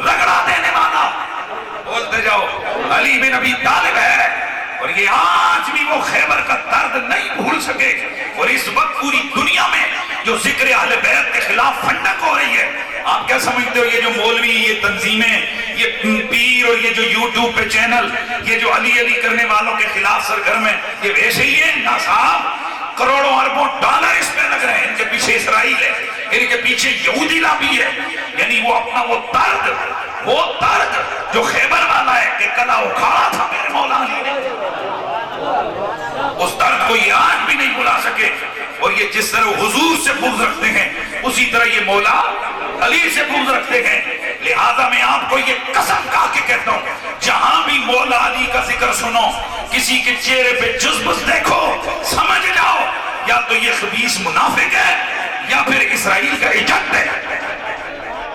رگڑا دینے والا، بولتے جاؤ، علی بن ابی طالب ہے، اور یہ آج بھی وہ خیبر کا درد نہیں بھول سکے، اور اس وقت پوری دنیا میں جو ذکر اہل بیت کے خلاف پھنڈک ہو رہی ہے۔ آپ کیا سمجھتے ہو یہ جو مولوی، یہ تنظیمیں، یہ پیر اور یہ جو یوٹیوب پہ چینل، یہ جو علی علی کرنے والوں کے خلاف سرگرم ہیں، یہ ویسے ہی ہے نا صاحب؟ کروڑوں اربوں ڈالر اس پہ لگ رہے ہیں، ان کے پیچھے اسرائیل ہے، ان کے پیچھے یہودی لابی ہے، یعنی وہ اپنا وہ درد جو خیبر والا ہے کہ کلا اکھاڑا تھا میرے مولا علی نے، اس درد کو یہ آج بھی نہیں بلا سکے۔ اور یہ جس طرح حضور سے بغض رکھتے ہیں اسی طرح یہ مولا علی سے بغض رکھتے ہیں، لہذا میں آپ کو یہ قسم کھا کے کہتا ہوں، جہاں بھی مولا علی کا ذکر سنو، کسی کے چہرے پہ جزبز دیکھو، سمجھ جاؤ یا تو یہ خبیث منافق ہے یا پھر اسرائیل کا ایجنٹ ہے۔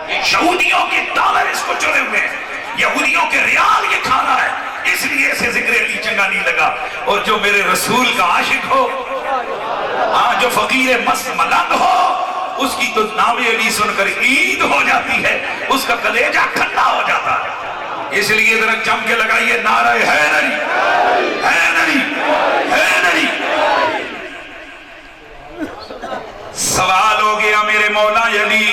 یہودیوں کے ڈالر اس کو چڑھے ہوئے ہیں، یہودیوں کے ریال یہ کھا رہا ہے، اس لیے اسے ذکر علی چنگا نہیں لگا۔ اور جو میرے رسول کا عاشق ہو، ہاں جو فقیر مست ملنگ ہو، اس کی تو نام علی سن کر عید ہو جاتی ہے، اس کا کلیجہ ٹھنڈا ہو جاتا ہے۔ اس لیے ذرا جم کے لگائیے نعرہ حیدری، حیدری، حیدری۔ سوال ہو گیا میرے مولا علی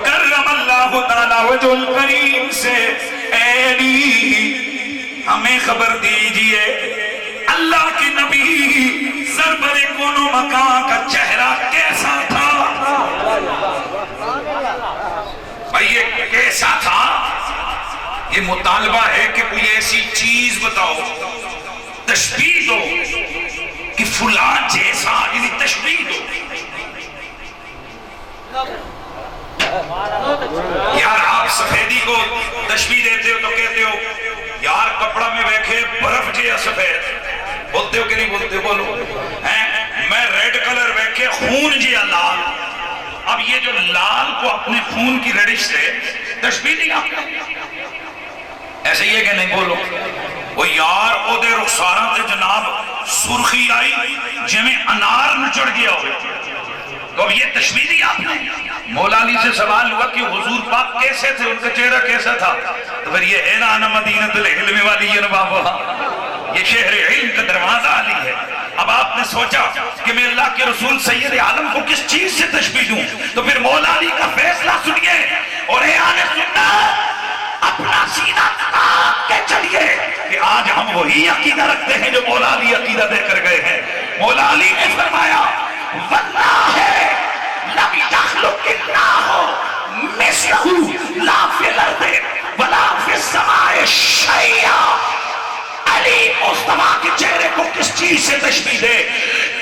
کرم اللہ تعالیٰ وجہ الکریم سے، اے علی ہمیں خبر دیجئے اللہ کے نبی سربر کون و مکان کا چہرہ کیسا تھا؟ بھائی یہ کیسا تھا؟ یہ مطالبہ ہے کہ کوئی ایسی چیز بتاؤ، تشبیہ دو کہ فلان جیسا، یعنی تشبیہ دو۔ یار آپ سفیدی کو تشبیہ دیتے ہو تو کہتے ہو یار کپڑا میں بیٹھے برف جیا سفید، بولتے ہو کہ نہیں بولتے؟ بولو۔ میں ریڈ کلر بیٹھے خون جیا لال، اب یہ جو لال کو اپنے خون کی رڑش سے تشبیہ دیا، ایسے ہی ہے کہ نہیں؟ بولو۔ وہ یار او دے رخساراں تے جناب سرخی آئی جمیں انار نہ چڑھ گیا ہوئے، تو اب یہ تشبیہ دی آپ نے۔ مولا علی سے سوال ہوا کہ حضور پاک کیسے تھے، ان کا چہرہ کیسا تھا؟ تو پھر یہ ہے نا انا مدینۃ العلم والی یہ نبابہ، یہ شہر علم کا دروازہ علی ہے۔ اب آپ نے سوچا کہ میں اللہ کے رسول سید عالم کو کس چیز سے تشبیہ دوں، تو پھر مولا علی کا فیصلہ سنیے اور اے اہل سنت اپنا سینہ تاپ کے چلیے کہ آج ہم وہی عقیدہ رکھتے ہیں جو مولا علی عقیدہ دے کر گئے ہیں۔ مولا علی نے فرمایا واللہ ہے لم یخلق اللہ مثلہ لا فی الارض ولا فی السماء شیئا۔ علی مصطفیٰ کے چہرے کو کس چیز سے تشبیہ دے؟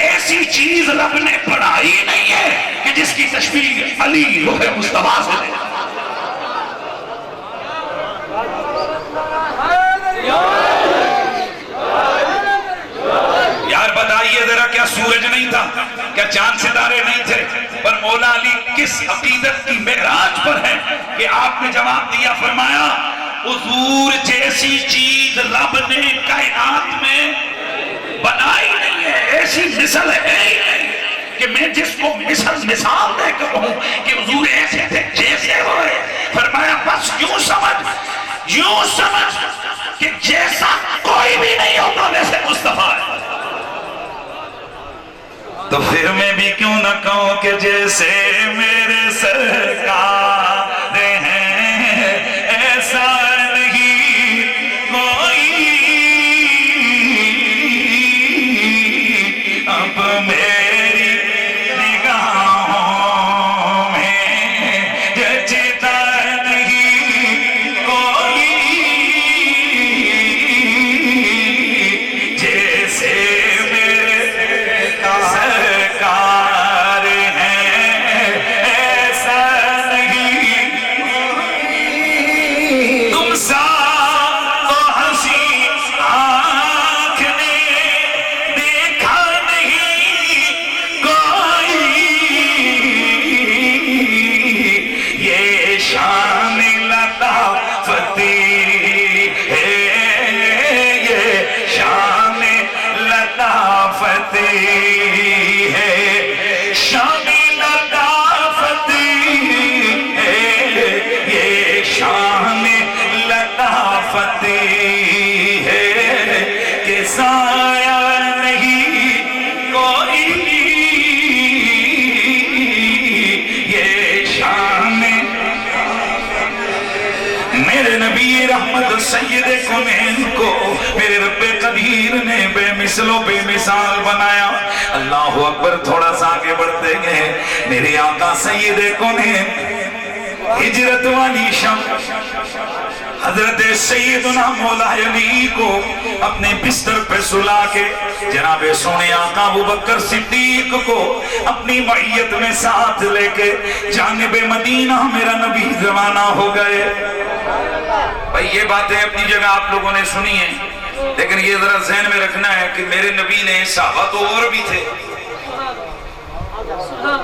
ایسی چیز رب نے بنائی نہیں ہے کہ جس کی تشبیہ علی لوح مصطفیٰ سے دے۔ یار بتائیے ذرا، کیا سورج نہیں تھا؟ کیا چاند ستارے نہیں تھے؟ پر مولا علی کس عقیدت کی معراج پر ہے کہ آپ نے جواب دیا، فرمایا حضور جیسی چیز رب نے کائنات میں بنائی نہیں ہے، ایسی مثل ہے ہی نہیں کہ میں جس کو مثال دے کر کہوں کہ حضور ایسے تھے جیسے ہوئے۔ فرمایا بس یوں سمجھ کہ جیسا کوئی بھی نہیں ہوتا ویسے مصطفیٰ ہے۔ تو پھر میں بھی کیوں نہ کہوں کہ جیسے میرے سرکار ہیں ایسا نہیں کوئی، اب میری نگاہوں میں جچتا نہیں کوئی، جیسے سرکار ہیں ایسا نہیں، تم سا تو ہنسی آنکھ نے دیکھا نہیں کوئی، یہ شان لطافتی ہے، یہ شان لطافتی ہے، شان لطافتی ہے، یہ شان لطافتی ہے کہ سایہ نہیں کوئی، یہ شان میرے نبی رحمت سید کونین کو میرے رب قدیر نے بے مثل و بے مثال بنایا۔ اللہ اکبر۔ تھوڑا سا آگے بڑھتے گئے، میرے آقا سید کونین ہجرت والی شب حضرت سیدنا مولا علی کو اپنے بستر پہ سلا کے جناب سونے آقا ابو بکر صدیق کو اپنی معیت میں ساتھ لے کے جانب مدینہ میرا نبی روانہ ہو گئے. بھئی یہ باتیں اپنی جگہ آپ لوگوں نے سنی ہیں، لیکن یہ ذرا ذہن میں رکھنا ہے کہ میرے نبی نے صحابہ تو اور بھی تھے.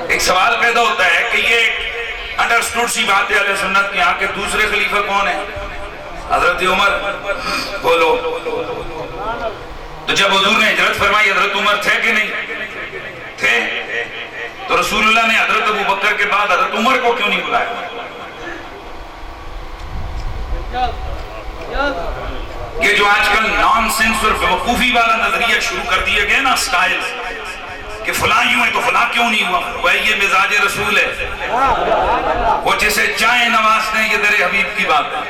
ایک سوال پیدا ہوتا ہے کہ یہ انڈرسٹوڈ سی بات ہے اہل سنت کے یہاں کہ دوسرے خلیفہ کون ہیں؟ حضرت عمر. بولو. تو جب حضور نے ہجرت فرمائی حضرت عمر تھے کہ نہیں تھے؟ تو رسول اللہ نے حضرت ابو بکر کے بعد حضرت عمر کو کیوں نہیں بلایا؟ یہ جو آج کل نان سینس اور بیوقوفی والا نظریہ شروع کر دیا گیا نا سٹائل کہ فلاں یوں ہے تو فلاں کیوں نہیں ہوا، وہ یہ مزاج رسول ہے. وہ جسے چاہیں نواز دیں یہ در حبیب کی بات ہے،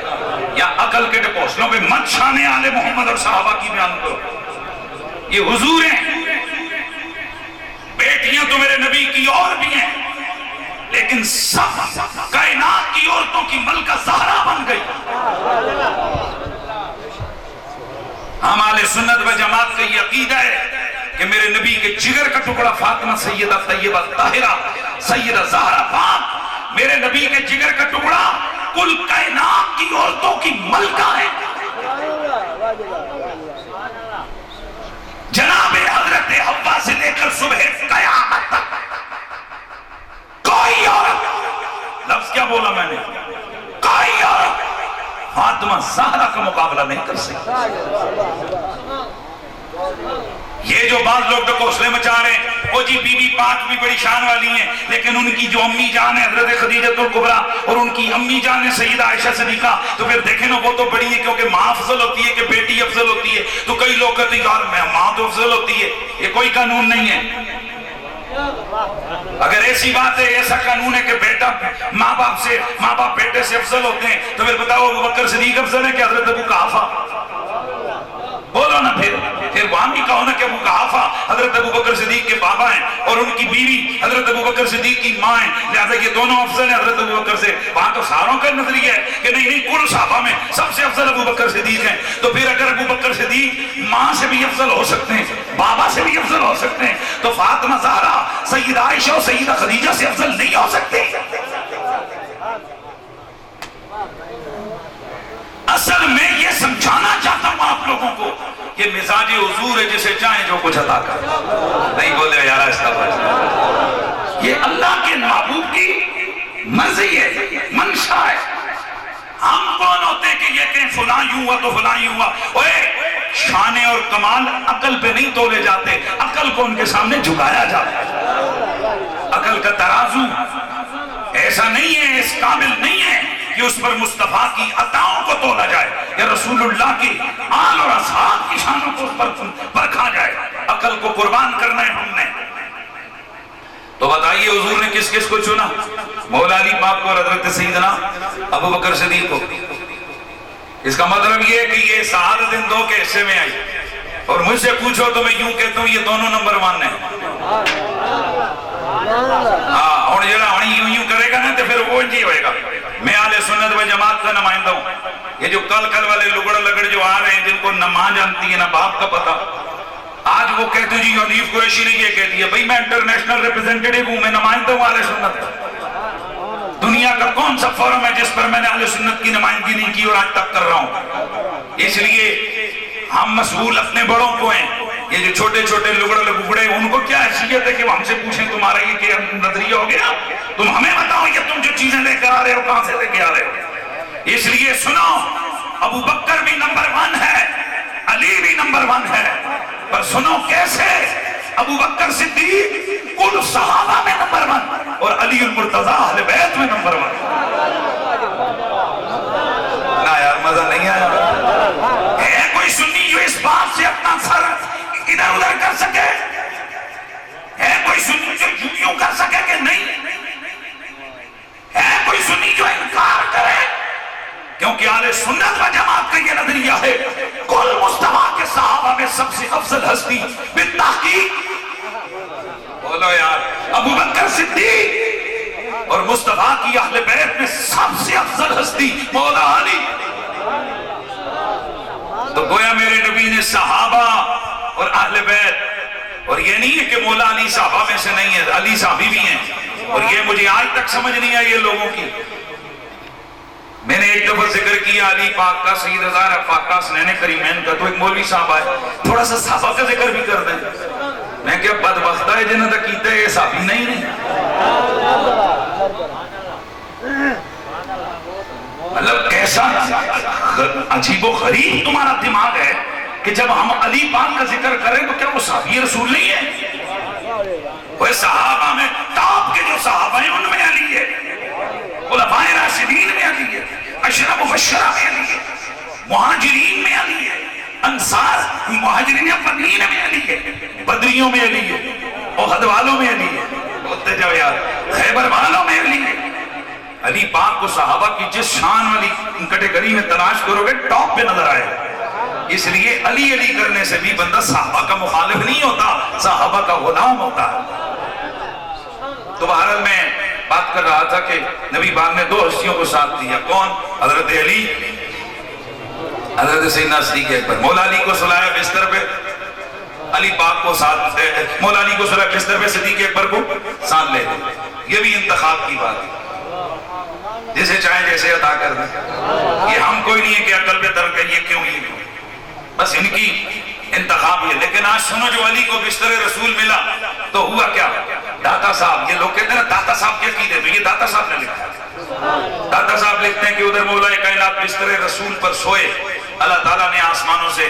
یا عقل کے ڈپوسلوں پہ مت شان آل محمد اور صحابہ کی بیان کرو. یہ حضور ہیں، بیٹیاں تو میرے نبی کی اور بھی ہیں، لیکن سب کائنات کی عورتوں کی ملکہ زہرا بن گئی. ہم اہل سنت و جماعت کا یہ عقیدہ ہے کہ میرے نبی کے جگر کا ٹکڑا فاطمہ سیدہ طیبہ طاہرہ سیدہ زہرا پاک میرے نبی کے جگر کا ٹکڑا کل کائنات کی عورتوں کی ملکہ ہے. جناب حضرت حوا سے لے کر صبح قیامت تک کوئی عورت، لفظ کیا بولا میں نے، کوئی عورت فاطمہ زہرا کا مقابلہ نہیں کر سکتی. یہ جو بعض لوگ ڈکوسلے مچا رہے ہیں وہ جی بی بی پاک بھی بڑی شان والی ہیں، لیکن ان کی جو امی جان ہے حضرت خدیجہ الکبریٰ اور ان کی امی جان ہے سیدہ عائشہ صدیقہ، تو پھر دیکھیں نا وہ تو بڑی ہے کیونکہ ماں افضل ہوتی ہے کہ بیٹی افضل ہوتی ہے. تو کئی لوگ کہتے ہیں یار ماں تو افضل ہوتی ہے، یہ کوئی قانون نہیں ہے. اگر ایسی بات ہے، ایسا قانون ہے کہ بیٹا ماں باپ بیٹے سے افضل ہوتے ہیں، تو پھر بتاؤ ابو بکر صدیق افضل ہے کہ حضرت ابو قحافہ؟ بولو نا. پھر وہاں بھی کہو نا کہ ابو قحافہ حضرت ابو بکر صدیق کے بابا ہیں اور ان کی بیوی حضرت ابو بکر صدیق کی ماں ہیں، لہذا یہ دونوں افضل ہیں حضرت ابو بکر سے. وہاں تو ساروں کا نظریہ ہے کہ نہیں کل صحابہ میں سب سے افضل ابو بکر صدیق ہیں. تو پھر اگر ابو بکر صدیق ماں سے بھی افضل ہو سکتے ہیں، بابا سے بھی افضل ہو سکتے ہیں، تو فاطمہ زہرا سیدہ عائشہ اور سیدہ خدیجہ سے افضل نہیں ہو سکتے؟ اصل میں یہ سمجھانا چاہتا ہوں آپ لوگوں کو کہ مزاج حضور ہے جسے چاہیں جو کچھ عطا کر. نہیں بولے یار استغفر. یہ اللہ کے محبوب کی مرضی ہے، منشا ہے. ہم کون ہوتے کہ یہ کہیں فلاں یوں ہوا تو فلاں یوں ہوا؟ شان اور کمال عقل پہ نہیں تولے جاتے، عقل کو ان کے سامنے جھکایا جاتا ہے. عقل کا ترازو ایسا نہیں ہے، اس قابل نہیں ہے کہ اس پر مصطفیٰ کی عطاؤں کو تولا جائے یا رسول اللہ کی آل اور اصحاب کی شانوں کو اس پر پرکھا جائے. عقل کو قربان کرنا ہے ہم نے. تو بتائیے حضور نے کس کس کو چنا؟ مولا علی پاک کو اور حضرت سیدنا ابو بکر صدیق کو. اس کا مطلب یہ ہے کہ یہ سعادت ان دو کے حصے میں آئی. اور مجھ سے پوچھو تو میں یوں کہتا ہوں یہ دونوں نمبر 1 ہیں. ہاں اور جڑا یوں کرے گا نا تو پھر وہ جی ہوئے گا. میں اہل سنت و جماعت کا نمائندہ ہوں. یہ جو کل والے لگڑ لگڑ جو آ رہے ہیں جن کو نہ ماں جانتی ہے نہ باپ کا پتہ، آج وہ کہتے جی حنیف قریشی نے یہ کہہ دیا. بھئی میں انٹرنیشنل ریپرزنٹیٹیو ہوں، میں نمائندہ ہوں اہل سنت کا. دنیا کا کون سا فورم ہے جس پر میں نے اہل سنت کی نمائندگی نہیں کی اور آج تک کر رہا ہوں؟ اس لیے ہم مسئول اپنے بڑوں کو ہیں. یہ جو چھوٹے چھوٹے لگڑ لگڑے ان کو کیا حیثیت ہے کہ وہ ہم سے پوچھیں تمہارا یہ کیا نظریہ ہو گیا؟ تم ہمیں بتاؤ یہ تم جو چیزیں لے کر آ رہے ہو کہاں سے لے کے آ رہے ہو؟ اس لیے سنو، ابو بکر بھی نمبر 1 ہے، علی بھی نمبر 1 ہے. پر سنو کیسے؟ ابو بکر صدیق کل صحابہ میں نمبر 1 اور علی المرتضیٰ اہل بیت میں نمبر 1. نا یار مزہ نہیں آیا. ہے کوئی سنی جو اس بات سے اپنا سر ادھر ادھر کر سکے؟ ہے کوئی سنی جو یوں کر سکے کہ نہیں؟ ہے کوئی سنی جو انکار کرے؟ کیونکہ اہل سنت و جماعت کا یہ نظریہ ہے کل مصطفیٰ کے صحابہ میں سب سے افضل ہستی بالتحقیق بولو یار ابو بکر صدیق، اور مصطفیٰ کی اہل بیت میں سب سے افضل ہستی مولا علی. تو گویا میرے نبی نے صحابہ اور اہل بیت، اور یہ نہیں ہے کہ مولا علی صحابہ میں سے نہیں ہے، علی صحابی بھی ہیں، اور یہ مجھے آج تک سمجھ نہیں آئی یہ لوگوں کی۔ میں نے ایک دفعہ ذکر کیا علی پاک کا، سید ہزار پاک کا، حسنین کریمین کا، تو ایک مولوی صاحب آئے تھوڑا سا صحابہ کا ذکر بھی کر دیں۔ میں کیا بدبختہ ہے جنہوں تک کیتے ہیں صحابی نہیں۔ مطلب کیسا عجیب و غریب تمہارا دماغ ہے کہ جب ہم علی پاک کا ذکر کریں تو کیا وہ صحابی رسول نہیں ہے؟ وہ صحابہ میں ٹاپ کے جو صحابہ ہیں ان میں علی ہے، خلفائے راشدین میں علی ہے، عشرہ مبشرہ میں علی ہے، مہاجرین میں علی ہے، انصار مہاجرین اولین میں علی ہے، بدریوں میں علی ہے، احد والوں میں علی ہے، بولتے جاؤ یار، خیبر والوں میں علی ہے۔ علی پاک کو صحابہ کی جس شان والی کیٹیگری میں تلاش کرو گے ٹاپ پہ نظر آئے گا۔ اس لیے علی علی کرنے سے بھی بندہ صحابہ کا مخالف نہیں ہوتا، صحابہ کا غلام ہوتا ہے۔ تو بہرحال میں بات کر رہا تھا کہ نبی پاک نے دو ہستیوں کو ساتھ دیا، کون؟ حضرت علی، حضرت سیدنا صدیق اکبر۔ مولا علی کو سلایا بستر پہ، علی پاک کو ساتھ، مولا علی کو سلایا بستر پہ، صدیق اکبر کو ساتھ لے دے۔ یہ بھی انتخاب کی بات ہے، جسے چاہیں جیسے عطا کر دیں۔ یہ ہم کوئی نہیں ہے کہ عقل پہ در کریے کیوں یہ کیوں، بس ان کی انتخاب ہے۔ لیکن آج سنو جو علی کو بستر رسول ملا تو ہوا کیا؟ داتا صاحب، یہ لوگ کہتے ہیں نا داتا صاحب کیا کی دے، تو یہ داتا صاحب نے لکھا ہے۔ داتا صاحب لکھتے ہیں کہ ادھر مولا کائنات بستر رسول پر سوئے، اللہ تعالیٰ نے آسمانوں سے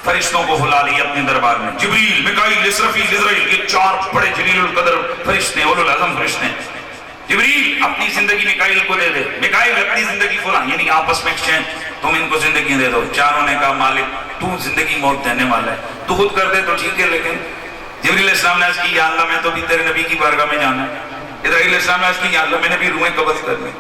فرشتوں کو بلا لیا اپنے دربار میں، جبریل، میکائیل، اسرافیل، عزرائیل، یہ چار بڑے جلیل القدر فرشتے، اولو العظم فرشتے۔ جبریل اپنی زندگی میکائیل کو دے دے، میکائیل اپنی زندگی فلان، یعنی آپس میں ایکسچینج، تم ان کو زندگی دے دو۔ چاروں نے کہا مالک تو زندگی موت دینے والا ہے، تو خود کر دے تو ٹھیک ہے، لیکن جبریل علیہ السلام نے عرض کی یا اللہ میں تو بھی تیرے نبی کی بارگاہ میں جانا ہے۔ اسرافیل علیہ السلام نے عرض کی یا اللہ میں نے بھی روحیں قبض کرنی۔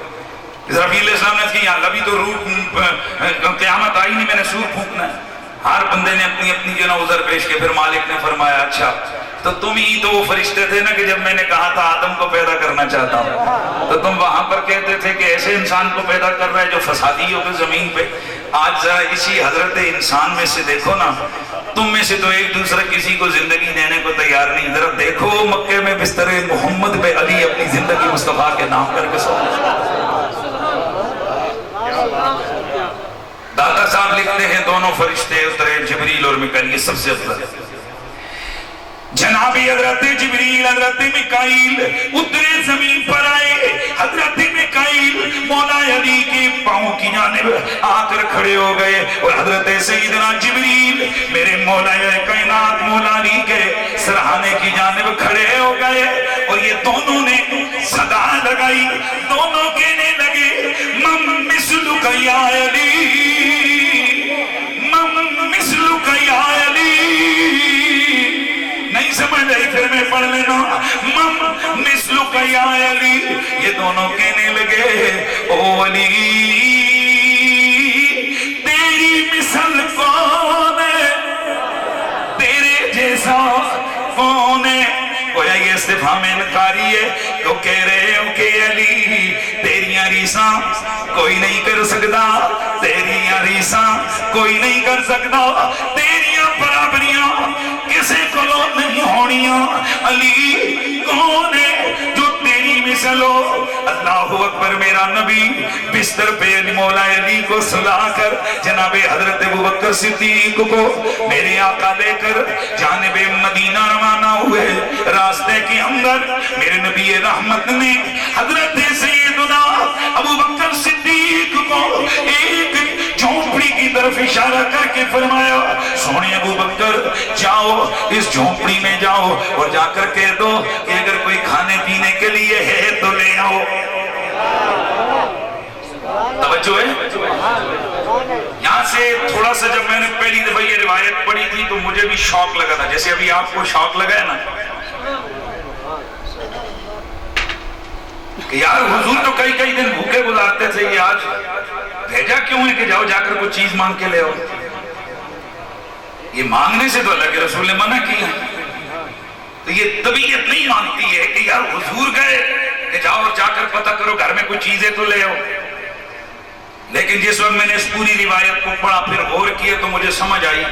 اسرافیل علیہ السلام نے عرض کی یا اللہ بھی تو روح قیامت آئی نہیں، میں نے سور پھونکنا ہے۔ ہر بندے نے اپنی اپنی جو نا عذر پیش کے، پھر مالک نے فرمایا اچھا تو تم ہی تو وہ فرشتے تھے نا کہ جب میں نے کہا تھا آدم کو پیدا کرنا چاہتا ہوں تو تم وہاں پر کہتے تھے کہ ایسے انسان کو پیدا کر رہا ہے جو فسادی ہو کے زمین پہ۔ آج ذرا اسی حضرت انسان میں سے دیکھو نا، تم میں سے تو ایک دوسرے کسی کو زندگی دینے کو تیار نہیں، ذرا دیکھو مکے میں بستر محمد پہ علی اپنی زندگی مصطفیٰ کے نام کر کے سو۔ داتا صاحب لکھتے ہیں دونوں فرشتے اترے، جبریل اور میکائیل، یہ سب سے افضل ہے۔ جناب حضرت جبریل، حضرت میکائیل اترے زمین پر آئے، حضرت میکائیل مولا علی کے پاؤں کی جانب آ کر کھڑے ہو گئے، اور حضرت سیدنا جبریل میرے مولا کائنات مولا علی کے سرہانے کی جانب کھڑے ہو گئے، اور یہ دونوں نے صدا لگائی، دونوں کہنے لگے من مثلک یا علی، من مثلک یا علی۔ نہیں سمجھ رہی پھر میں پڑھ لینا، من مثلک یا علی۔ یہ دونوں کہنے لگے او علی تیری مثل کون ہے، تیرے جیسا کون ہے؟ گویا یہ استفہام انکاری ہے، تو کہہ رہے ہو کہ علی تیریاں ریساں کوئی نہیں کر سکتا، تیریاں ریساں کوئی نہیں کر سکتا، تیریاں برابریاں کسے کو نہیں ہونیاں۔ علی کون ہے جو تیری مثل ہو؟ اللہ اکبر۔ میرا نبی بستر پہ مولا علی کو سلا کر جناب حضرت ابوبکر صدیق کو میرے آقا لے کر جانب مدینہ روانہ ہوئے۔ راستے کے اندر میرے نبی رحمت نے حضرت سیدنا ابوبکر صدیق کو ایک جھونپڑی کی طرف اشارہ کر کے فرمایا سونے ابوبکر جاؤ اس جھونپڑی میں جاؤ اور جا کر کہہ دو کہ اگر کوئی کھانے پینے کے لیے ہے تو لے آؤ۔ توجہ ہے؟ یہاں سے تھوڑا سا جب میں نے پہلی دفعہ یہ روایت پڑھی تھی تو مجھے بھی شوق لگا تھا، جیسے ابھی آپ کو شوق لگا ہے نا کہ یار حضور تو کئی کئی دن بھوکے گزارتے تھے، یہ آج بھیجا کیوں ہے کہ جاؤ جا کر کوئی چیز مانگ کے لے آؤ؟ یہ مانگنے سے تو اللہ کے رسول نے منع کیا، تو یہ طبیعت نہیں مانتی ہے کہ یار حضور گئے کہ جاؤ اور جا کر پتہ کرو گھر میں کوئی چیز ہے تو لے آؤ۔ لیکن جس وقت میں نے اس پوری روایت کو پڑھا پھر غور کیا تو مجھے سمجھ آئی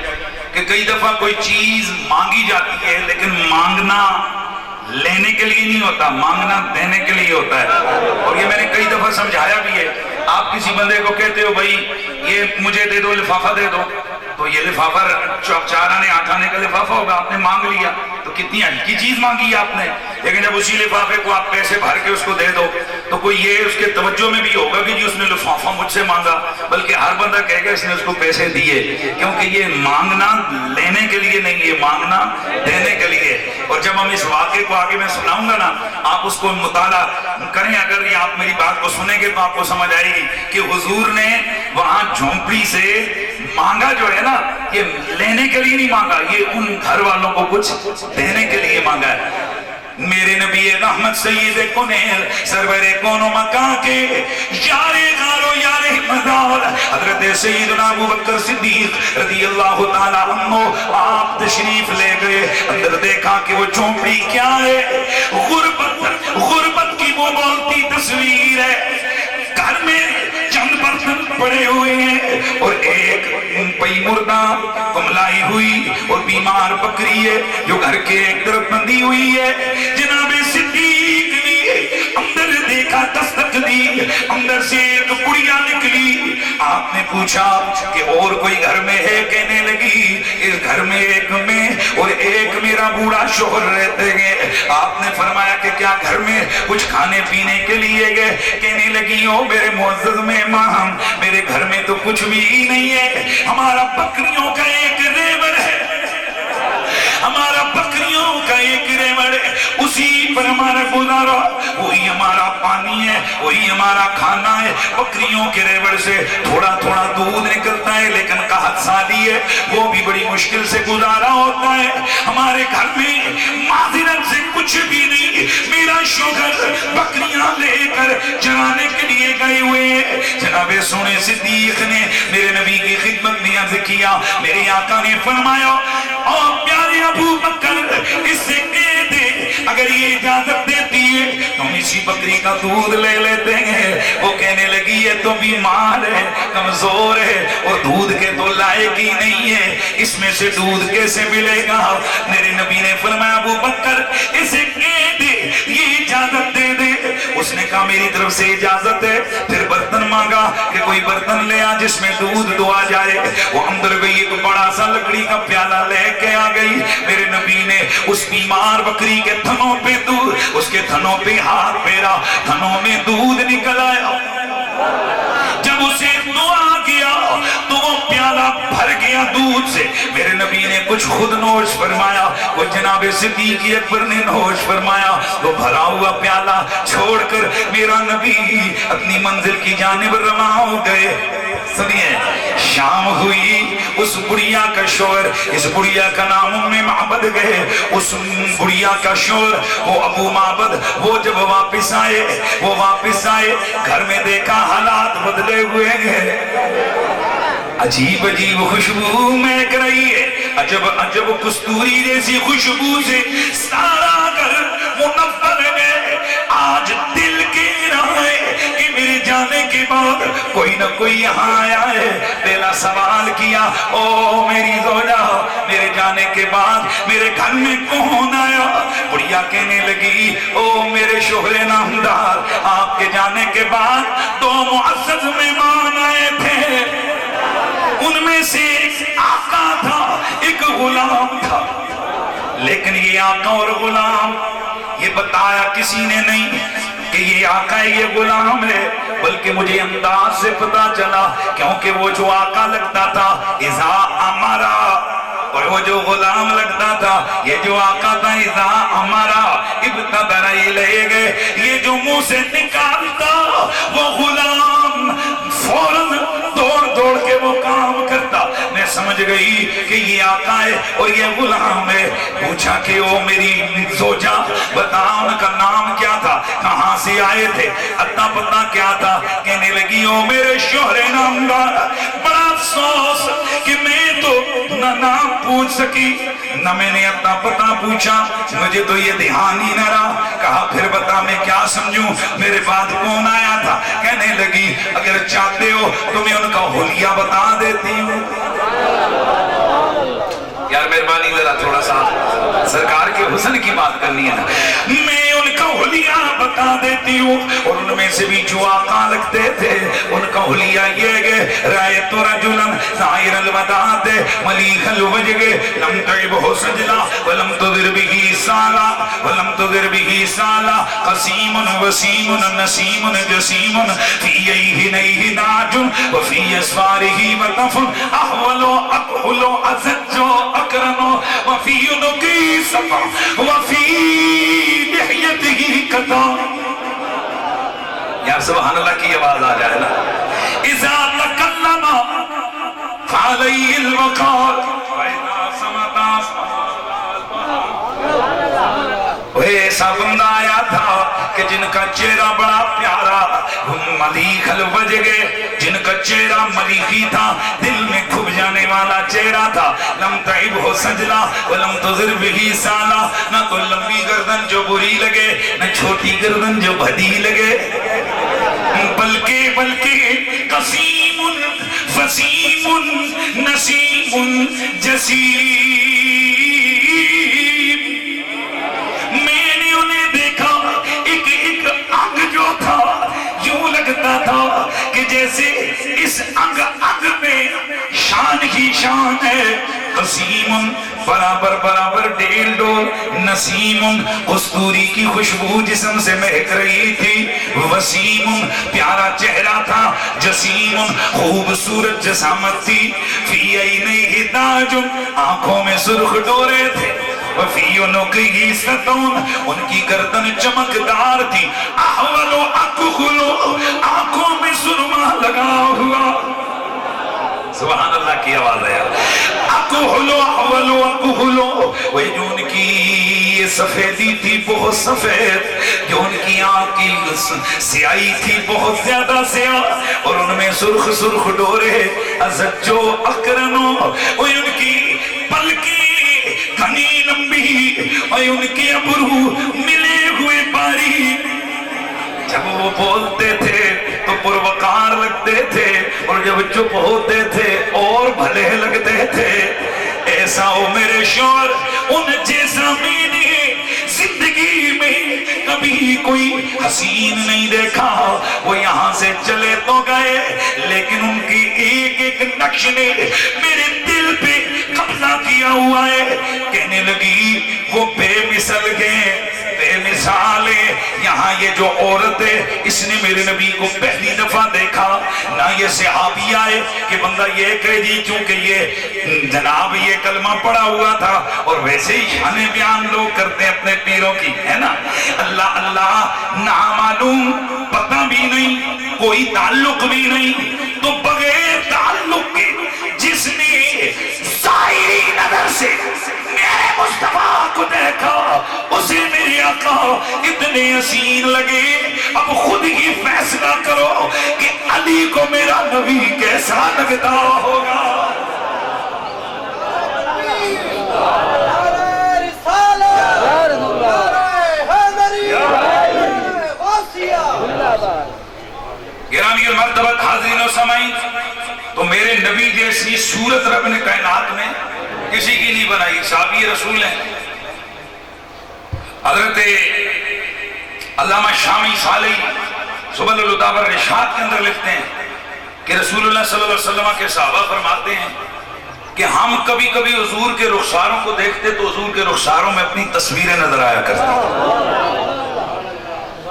کہ کئی دفعہ کوئی چیز مانگی جاتی ہے لیکن مانگنا لینے کے لیے نہیں ہوتا، مانگنا دینے کے لیے ہوتا ہے. اور یہ میں نے کئی دفعہ سمجھایا بھی ہے. آپ کسی بندے کو کہتے ہو بھائی یہ مجھے دے دو، لفافہ دے دو، تو یہ لفافہ 4 آنے 8 آنے کا لفافہ ہوگا، آپ نے مانگ لیا تو کتنی ہلکی چیز مانگی ہے آپ نے. لیکن جب اسی لفافے کو آپ پیسے بھر کے اس کو دے دو تو کوئی یہ اس کے توجہ میں بھی ہوگا کہ جی اس نے لفافہ مجھ سے مانگا، بلکہ ہر بندہ کہے گا اس نے اس کو پیسے دیے، کیونکہ یہ مانگنا لینے کے لیے نہیں، یہ مانگنا دینے کے لیے. اور جب ہم اس واقعے کو آگے میں سناؤں گا نا، آپ اس کو مطالعہ کریں، اگر یہ آپ میری بات کو سنیں گے تو آپ کو سمجھ آئے گی کہ حضور نے وہاں جھونپڑی سے مانگا جو ہے نا، یہ لینے کے لیے نہیں مانگا، یہ ان گھر والوں کو کچھ دینے کے لیے مانگا ہے. میرے نبی رحمت سید کونین سرور کون و مکان کے یار غار و یار مدار حضرت سیدنا ابو بکر صدیق رضی اللہ تعالی عنہ آپ تشریف لے گئے. اندر دیکھا کہ وہ جھونپڑی کیا ہے، غربت کی وہ بولتی تصویر ہے. گھر میں چند برتن پڑے ہوئے ہیں اور ایک پئی مردہ کملائی ہوئی اور بیمار بکری ہے جو گھر کے ایک طرف بندھی ہوئی ہے. جناب صدیق نے اندر دیکھا، دستک دی، اندر سے ایک بڑھیا نکلی. آپ نے پوچھا کہ اور کوئی گھر میں ہے؟ کہنے لگی اس گھر میں ایک میں اور ایک میرا بوڑھا شوہر رہتے گئے. آپ نے فرمایا کہ کیا گھر میں کچھ کھانے پینے کے لیے گئے؟ کہنے لگی او میرے معزز مہمان، میرے گھر میں تو کچھ بھی نہیں ہے، ہمارا بکریوں کا ایک ریوڑ ہے، ہمارا بکریوں کا ایک ریوڑ ہے، اسی پر ہمارا گزارا، وہی ہمارا پانی ہے، وہی ہمارا کھانا ہے. بکریوں کے ریوڑ سے تھوڑا تھوڑا دودھ نکلتا ہے لیکن قحط سالی ہے، وہ بھی بڑی مشکل سے گزارا ہوتا ہے. ہمارے گھر میں معذرت سے کچھ بھی نہیں، میرا شوہر بکریاں لے کر چرانے کے لیے گئے ہوئے ہیں. جناب سونے صدیق نے میرے نبی کی خدمت میں عرض کیا، میرے آقا نے فرمایا اور پیارے ابو بکر اس سے کہہ دے اگر یہ اجازت دیتی ہے تو ہم اسی بکری کا دودھ لے لیتے ہیں. وہ کہنے لگی ہے تو بیمار ہے، کمزور ہے اور دودھ کے تو لائق ہی نہیں ہے، اس میں سے دودھ کیسے ملے گا؟ میرے نبی نے فرمایا ابو بکر اسے کہہ دے یہ اجازت دے دے. اس نے کہا میری طرف سے اجازت ہے. پھر برتن مانگا کہ کوئی برتن لے آ جس میں دودھ دعا جائے. وہ اندر گئی ایک بڑا سا لکڑی کا پیالہ لے کے آ گئی. میرے نبی نے اس بیمار بکری کے تھنوں پہ دودھ، اس کے تھنوں پہ ہاتھ پھیرا، تھنوں میں دودھ نکل آیا. جب اسے دعا کیا تو وہ پیالہ بھر گیا دودھ سے. میرے نبی نے کچھ خود نوش فرمایا، وہ جناب صدیق اکبر نے نوش فرمایا. وہ بھرا ہوا پیالہ چھوڑ کر میرا نبی اپنی منزل کی جانب روانہ ہو گئے. سنیے شام ہوئی، اس بڑھیا کا شوہر، اس بڑھیا کا نام ام معبد گئے. اس بڑھیا کا شوہر وہ ابو معبد، وہ جب واپس آئے گھر میں دیکھا حالات بدلے ہوئے ہیں. عجیب عجیب خوشبو مہک رہی ہے، عجب عجب کستوری جیسی خوشبو سے سارا گھر منور ہے. آج دل کہہ رہا ہے کہ میرے جانے کے بعد کوئی نہ کوئی یہاں آیا ہے. پہلا سوال کیا او میری زوجہ، میرے جانے کے بعد میرے گھر میں کون آیا؟ بڑھیا کہنے لگی او میرے شوہر نامدار، آپ کے جانے کے بعد 2 معزز مہمان آئے تھے. ان میں سے ایک آقا تھا، ایک غلام تھا. لیکن یہ آقا اور غلام یہ بتایا کسی نے نہیں کہ یہ آقا ہے یہ غلام ہے، بلکہ مجھے انداز سے پتا چلا کیونکہ وہ جو آقا لگتا تھا اذا امرا، اور وہ جو غلام لگتا تھا یہ جو آقا تھا اذا امرا ابتدر الیہ گئے. یہ جو منہ سے نکالتا وہ غلام فوراً دوڑ کے وہ کام کرتا. میں سمجھ گئی کہ یہ آقا ہے اور یہ غلام ہے. پوچھا کہ او میری زوجہ بتا ان کا نام کیا تھا، کہاں سے آئے تھے، اتنا پتہ کیا تھا، کہنے لگی او میرے شوہر نامدار، بڑا افسوس کہ میں تو نہ نام پوچھ سکی نہ میں نے اتنا پتہ پوچھا، مجھے تو یہ دھیان ہی نہ رہا۔ کہا پھر بتا میں کیا سمجھوں، میرے بعد کون آیا تھا؟ کہنے لگی اگر چاہتے ہو تو میں ان کا حلیہ بتا دیتی ہوں۔ یار مہربانی ذرا تھوڑا سا سرکار کے حسن کی بات کرنی ہے نا، میں ان کا حلیہ بتا دیتی ہوں۔ اور ان میں سے بھی جو آقا لگتے تھے ان کا حلیہ یہ کہ رایت رجلا ظاہر الوداعت ملیح الوجہ لم تعبہ سجلا ولم تضر به سالا ولم تضر به سالا قسیم وسیم نسیم جسیم فی یہنیہ ناج وفی اسفارہ وطف احول اکحل ازج اکرن وفی نقی صفا وفی لحیتہ قطع۔ یا سبحان اللہ کی آواز آ جائے نا، اذا تکلم فعلیہ الوقار وَإِذَا سَمَتَ وہ ایسا بندہ آیا تھا کہ جن کا چہرہ بڑا پیارا ملیح الوجہ، جن کا چہرہ ملیحی تھا، دل میں کھب جانے والا چہرہ تھا۔ لم تعبہ سجلا ولم تضر بہ سالا، نہ تو لمبی گردن جو بری لگے نہ چھوٹی گردن جو بھدی لگے، بلکہ قسیم وسیم نسیم جسیم۔ میں نے انہیں دیکھا ایک ایک انگ جو تھا یوں لگتا تھا کہ جیسے اس انگ میں شان ہی شان ہے۔ قسیم برابر برابر ڈیل ڈول، نسیم قصوری کی خوشبو جسم سے مہک رہی تھی، وسیم پیارا چہرہ تھا، جسیم خوبصورت جسامت تھی، فی عینیہ تاج آنکھوں میں سرخ ڈورے تھے، وفی عنقہ ستون ان کی گردن چمکدار تھی، احول اکحل آنکھوں میں سرما لگا ہوا۔ سبحان اللہ کی آواز ہے۔ اکحلو احولو اکحلو، وہ جو ان کی سفیدی تھی بہت سفید، جو ان کی آنکھ کی سیاہی تھی بہت زیادہ سیاہ، اور ان میں سرخ سرخ ڈورے، ازجو اکرنو، وہ ان کی پلکیں گھنی لمبی، اور ان کے ابرو ملے ہوئے باریک۔ جب وہ بولتے تھے تو پروقار لگتے تھے، اور جب چپ ہوتے تھے اور بھلے لگتے تھے۔ ایسا ہو میرے شوہر، ان جیسا میں نے زندگی میں کبھی کوئی حسین نہیں دیکھا۔ وہ یہاں سے چلے تو گئے لیکن ان کی ایک ایک نقش نے میرے دل پہ قبضہ کیا ہوا ہے۔ کہنے لگی وہ بے مثل گئے، بے مثال ہے۔ یہاں یہ جو عورت ہے اس نے میرے نبی کو پہلی دفعہ دیکھا، نہ یہ صحابی آئے کہ بندہ یہ کہے جی چونکہ یہ جناب یہ کلمہ پڑا ہوا تھا، اور ویسے ہی شان بیان لوگ کرتے ہیں اپنے پیروں کی، ہے نا، اللہ اللہ نامعلوم، پتہ بھی نہیں، کوئی تعلق بھی نہیں، تو بغیر تعلق کے جس نے ظاہری نظر سے میرے مصطفیٰ کو دیکھا اسے میرے آقا اتنے حسین لگے۔ اب خود ہی فیصلہ کرو کہ علی کو میرا نبی کیسا لگتا ہوگا۔ گرامی المرتبت حاضرین و سامعین، تو میرے نبی جیسی صورت رب نے کائنات میں کسی کی نہیں بنائی، صحابی رسول ہیں۔ حضرت علامہ شامی صالحی سبل العطاب الرشاد کے اندر لکھتے ہیں کہ رسول اللہ صلی اللہ علیہ وسلم کے صحابہ فرماتے ہیں کہ ہم کبھی کبھی حضور کے رخساروں کو دیکھتے تو حضور کے رخساروں میں اپنی تصویریں نظر آیا کرتی۔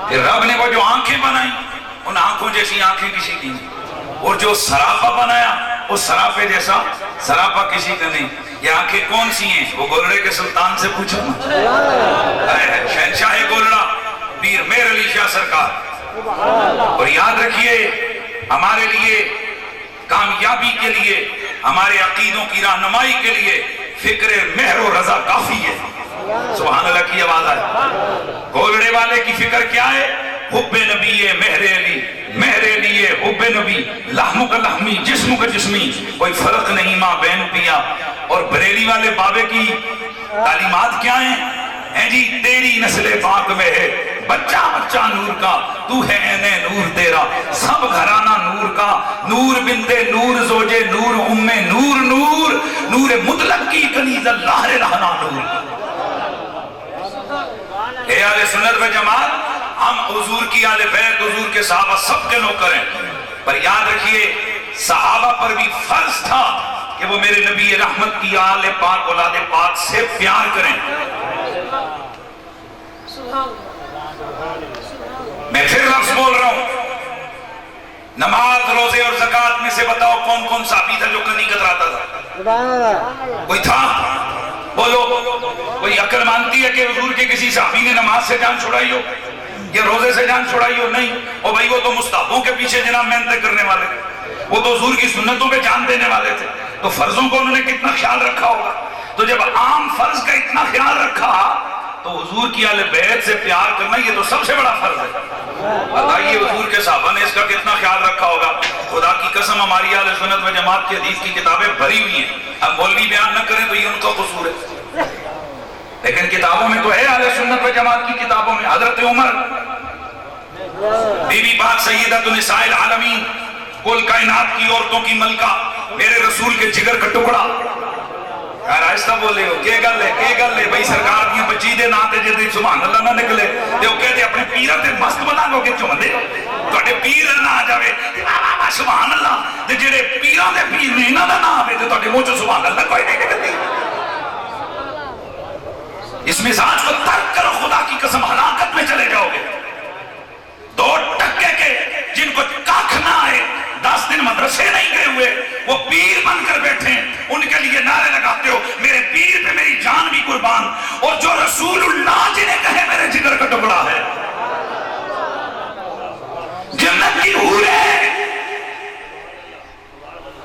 کہ رب نے وہ جو آنکھیں بنائی ان آنکھوں جیسی آنکھیں کسی کی نہیں، اور جو سراپا بنایا اس سراپے جیسا سراپا کسی کا نہیں۔ یہ آنکھیں کون سی ہیں؟ وہ گولڑے کے سلطان سے پوچھو نا، شہنشاہ گولڑا پیر میر علی شاہ سرکار۔ اور یاد رکھیے ہمارے لیے کامیابی کے لیے، ہمارے عقیدوں کی رہنمائی کے لیے فکر مہر و رضا کافی ہے۔ سبحان اللہ کی آواز آئے۔ گولڑے والے کی فکر کیا ہے؟ حب نبی مہر علی، مہر علی حب نبی، لحم کا لحمی جسم کا جسمی، کوئی فرق نہیں ماں بہن پیا۔ اور بریلی والے بابے کی تعلیمات کیا ہیں جی؟ تیری نسل پاک میں ہے بچہ بچہ نور کا، تو ہے عین نور تیرا، سب گھرانہ نور کا، نور بنت نور زوجے نور ام نور، نور نور مطلق کی کنیز اللہ رہنا نور۔ اے اہل سنت و جماعت، ہم حضور کی آل بیت، حضور کے صحابہ سب کے نوکر ہیں، پر یاد رکھیے صحابہ پر بھی فرض تھا کہ وہ میرے نبی رحمت کی آل پاک اولاد پاک سے پیار کریں۔ میں پھر لفظ بول رہا ہوں، نماز روزے اور زکوٰۃ میں سے بتاؤ کون کون صحابی تھا جو کنی کتراتا تھا؟ کوئی تھا؟ بولو۔ کوئی عقل مانتی ہے کہ حضور کے کسی صحابی نے نماز سے جان چھڑائی ہو یا روزے سے جان چھڑائی ہو؟ نہیں۔ اور بھائی وہ تو مستحبوں کے پیچھے جناب محنتیں کرنے والے تھے، وہ تو حضور کی سنتوں پہ جان دینے والے تھے، تو فرضوں کو انہوں نے کتنا خیال رکھا ہوگا۔ تو جب عام فرض کا اتنا خیال رکھا تو حضور کی آل بیت سے پیار کرنا یہ تو سب سے بڑا فرض ہے۔ بتائیے حضور کے صحابہ نے اس کا کتنا خیال رکھا ہوگا۔ خدا کی قسم ہماری اہل سنت و جماعت کی حدیث کی کتابیں بھری ہوئی ہیں، اب مولوی بیان نہ کریں تو یہ ان کا قصور ہے، لیکن کتابوں میں تو ہے، اہل سنت و جماعت کی کتابوں میں۔ حضرت عمر، بی بی پاک سیدۃ النساء العالمین، کل کائنات کی عورتوں کی ملکہ، میرے رسول کے جگر کا ٹکڑا۔ یار آہستہ بولے ہو، کیا گل ہے بھائی؟ سرکار کی بچی دے ناتے جدی سبحان اللہ نہ نکلے تے وہ کہتے اپنے پیرہ تے مست بنا گو کہ چوندے تواڈے پیر نہ آ جاوے سبحان اللہ، تے جڑے پیراں دے پیر نے انہاں دا نہ آوے تے تواڈے منہ چوں سبحان اللہ کوئی نہیں نکلدی۔ اس مزاج کو ترک کرو، خدا کی قسم ہلاکت میں چلے جاؤ گے۔ 2 ٹکے کے جن کو کاکھ نہ آئے، 10 دن مدرسے نہیں گئے ہوئے، وہ پیر بن کر بیٹھے ہیں، ان کے لیے نعرے لگاتے ہو میرے پیر پہ میری جان بھی قربان، اور جو رسول اللہ جنہیں کہے میرے جگر کا ٹکڑا ہے۔ جنت کی حوریں،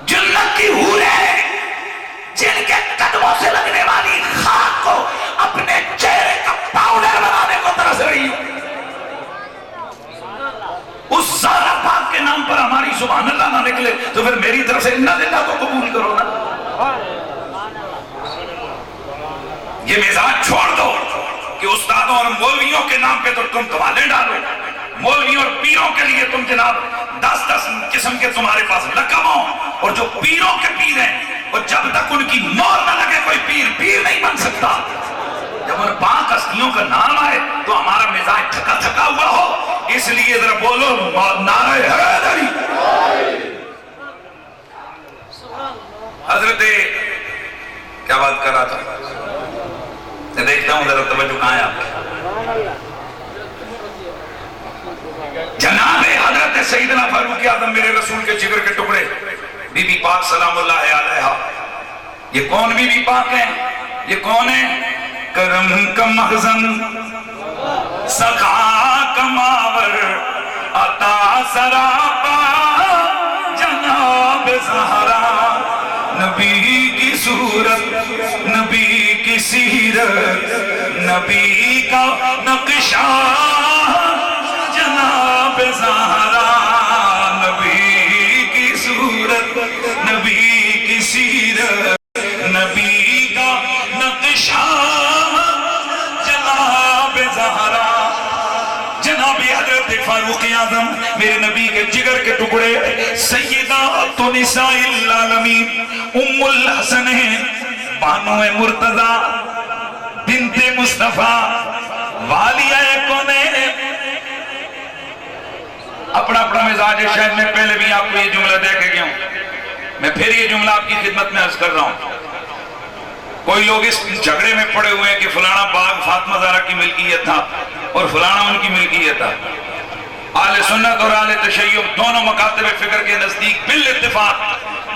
جنت کی حوریں جن کے قدموں سے لگنے والی خاک کو اپنے چہرے کا پاؤڈر بنانے کو ترس رہی ہوں، اس زہرا پاک کے نام پر ہماری سبحان اللہ نہ نکلے تو پھر میری طرف سے انا للہ کو قبول کرو نا۔ یہ مزاج چھوڑ دو کہ استادوں اور مولویوں کے نام پہ تو تم دوالے ڈالو، مولویوں اور پیروں کے لیے تم جناب 10 قسم کے تمہارے پاس لقب ہوں، اور جو پیروں کے پیر ہیں اور جب تک ان کی مور نہ لگے کوئی پیر نہیں بن سکتا۔ جب ان پاک ہستیوں کا نام آئے تو ہمارا مزاج تھکا تھکا ہوا ہو، اس لیے ذرا بولو نعرہ حیدری۔ حضرت کیا بات کر رہا تھا، میں دیکھتا ہوں ذرا توجہ کہاں ہے آپ کی۔ جناب حضرت سیدنا فاروق اعظم میرے رسول کے جگر کے ٹکڑے، بی بی پاک سلام اللہ علیہا، یہ کون بی بی پاک ہیں؟ یہ کون ہیں؟ کرم کا مخزن، سخا کا ماور، عطا سراپا جناب زہرا، نبی کی صورت، نبی کی سیرت، نبی کا نقشہ جناب زہرا، نبی کی صورت، نبی کی سیرت، نبی کا نقشہ جناب زہرا۔ جناب حضرت فاروق اعظم میرے نبی کے جگر کے ٹکڑے، سیدہ نساء العالمین ام الحسن بانو مرتضی بنت مصطفیٰ والیہ کونین۔ اپنا مزاج ہے، شاید میں پہلے بھی آپ کو یہ جملہ دے کے گیا ہوں، میں پھر یہ جملہ آپ کی خدمت میں عرض کر رہا ہوں۔ کوئی لوگ اس جھگڑے میں پڑے ہوئے ہیں کہ فلانا باغ فاطمہ زہرا کی ملکیت تھا اور فلانا ان کی ملکیت تھا۔ اہل سنت اور اہل تشیع دونوں مکاتب فکر کے نزدیک بالاتفاق